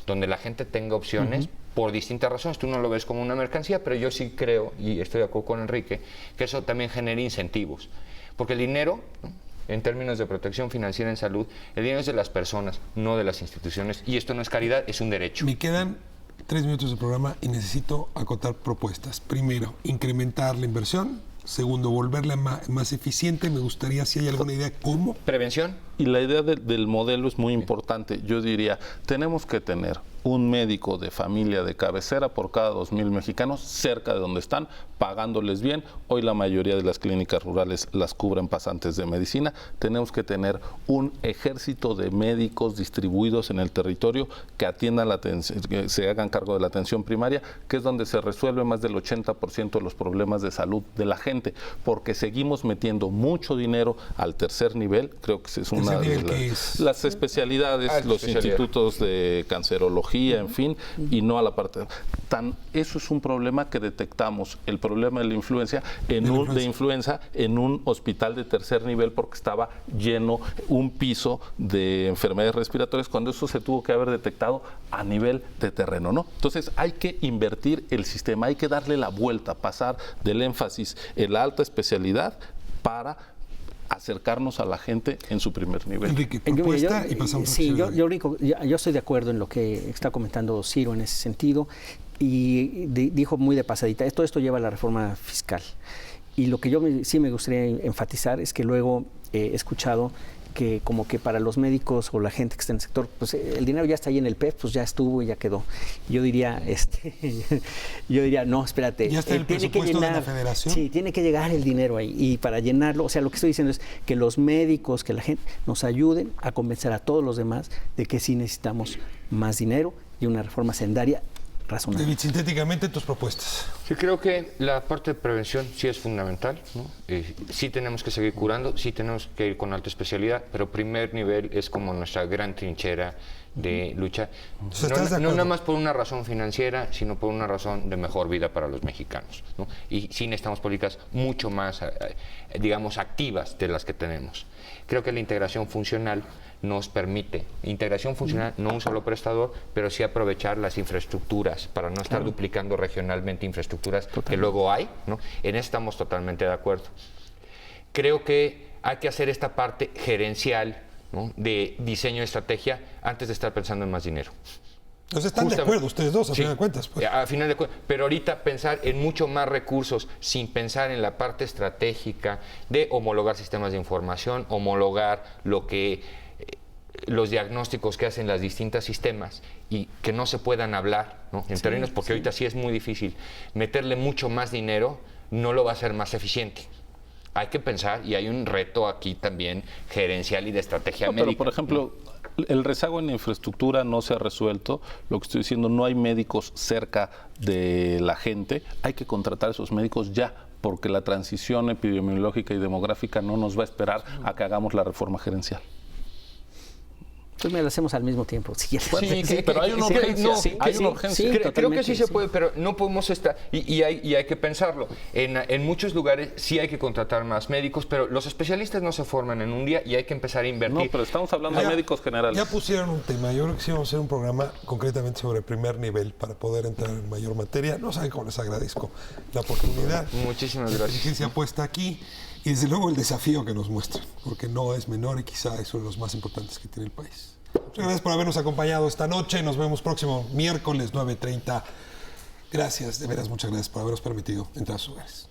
[SPEAKER 3] donde la gente tenga opciones por distintas razones. Tú no lo ves como una mercancía, pero yo sí creo, y estoy de acuerdo con Enrique, que eso también genera incentivos. Porque el dinero, ¿no?, en términos de protección financiera en salud, el dinero es de las personas, no de las instituciones. Y esto no es caridad, es un derecho.
[SPEAKER 1] Me quedan 3 minutos de programa y necesito acotar propuestas. Primero, incrementar la inversión. Segundo, volverla más eficiente. Me gustaría, si hay alguna idea, ¿cómo?
[SPEAKER 3] Prevención.
[SPEAKER 4] Y la idea del modelo es muy importante. Yo diría, tenemos que tener un médico de familia de cabecera por cada 2,000 mexicanos cerca de donde están, pagándoles bien. Hoy la mayoría de las clínicas rurales las cubren pasantes de medicina. Tenemos que tener un ejército de médicos distribuidos en el territorio que atiendan la atención, que se hagan cargo de la atención primaria, que es donde se resuelve más del 80% de los problemas de salud de la gente, porque seguimos metiendo mucho dinero al tercer nivel. Creo que es una de las especialidades, los institutos de cancerología, en fin, y no a la parte. Eso es un problema que detectamos, el problema de la influenza en un hospital de tercer nivel, porque estaba lleno un piso de enfermedades respiratorias, cuando eso se tuvo que haber detectado a nivel de terreno, ¿no? Entonces hay que invertir el sistema, hay que darle la vuelta, pasar del énfasis en la alta especialidad para acercarnos a la gente en su primer nivel.
[SPEAKER 1] Enrique, propuesta y pasamos a
[SPEAKER 5] yo estoy de acuerdo en lo que está comentando Ciro en ese sentido, y dijo muy de pasadita, todo esto lleva a la reforma fiscal. Y lo que sí me gustaría enfatizar es que luego he escuchado que como que para los médicos o la gente que está en el sector, pues el dinero ya está ahí en el PEP, pues ya estuvo y ya quedó. Yo diría, no, espérate,
[SPEAKER 1] ya está el presupuesto de la Federación.
[SPEAKER 5] Sí, tiene que llegar el dinero ahí, y para llenarlo, o sea, lo que estoy diciendo es que los médicos, que la gente nos ayuden a convencer a todos los demás de que sí necesitamos más dinero y una reforma hacendaria razonable.
[SPEAKER 1] David, sintéticamente tus propuestas.
[SPEAKER 3] Sí, creo que la parte de prevención sí es fundamental, ¿no? Sí tenemos que seguir curando, sí tenemos que ir con alta especialidad, pero primer nivel es como nuestra gran trinchera de lucha. No nada más por una razón financiera, sino por una razón de mejor vida para los mexicanos, ¿no? Y sí necesitamos políticas mucho más, digamos, activas de las que tenemos. Creo que la integración funcional nos permite, no un solo prestador, pero sí aprovechar las infraestructuras para no estar duplicando regionalmente infraestructuras que luego hay, ¿no? En eso estamos totalmente de acuerdo. Creo que hay que hacer esta parte gerencial, ¿no?, de diseño de estrategia antes de estar pensando en más dinero.
[SPEAKER 1] Entonces están de acuerdo ustedes dos, a final de cuentas. Pues.
[SPEAKER 3] A final de cuentas, pero ahorita pensar en mucho más recursos sin pensar en la parte estratégica de homologar sistemas de información, homologar los diagnósticos que hacen las distintas sistemas y que no se puedan hablar, ¿no?, en términos, porque ahorita sí es muy difícil. Meterle mucho más dinero no lo va a hacer más eficiente. Hay que pensar, y hay un reto aquí también gerencial y de estrategia médica.
[SPEAKER 4] Pero, por ejemplo, el rezago en la infraestructura no se ha resuelto. Lo que estoy diciendo, no hay médicos cerca de la gente. Hay que contratar a esos médicos ya, porque la transición epidemiológica y demográfica no nos va a esperar a que hagamos la reforma gerencial.
[SPEAKER 5] Pues me lo hacemos al mismo tiempo. Si
[SPEAKER 4] pero hay una urgencia. Hay una urgencia.
[SPEAKER 3] Creo que sí se puede, pero no podemos estar. Y hay que pensarlo. En muchos lugares sí hay que contratar más médicos, pero los especialistas no se forman en un día y hay que empezar a invertir.
[SPEAKER 4] No, pero estamos hablando de médicos generales.
[SPEAKER 1] Ya pusieron un tema. Yo creo que sí vamos a hacer un programa concretamente sobre primer nivel para poder entrar en mayor materia. No saben cómo les agradezco la oportunidad.
[SPEAKER 3] Muchísimas
[SPEAKER 1] gracias. La
[SPEAKER 3] gracias.
[SPEAKER 1] inteligencia puesta aquí. Y desde luego el desafío que nos muestran, porque no es menor y quizá es uno de los más importantes que tiene el país. Muchas gracias por habernos acompañado esta noche. Nos vemos próximo miércoles 9:30. Gracias, de veras, muchas gracias por habernos permitido entrar a sus hogares.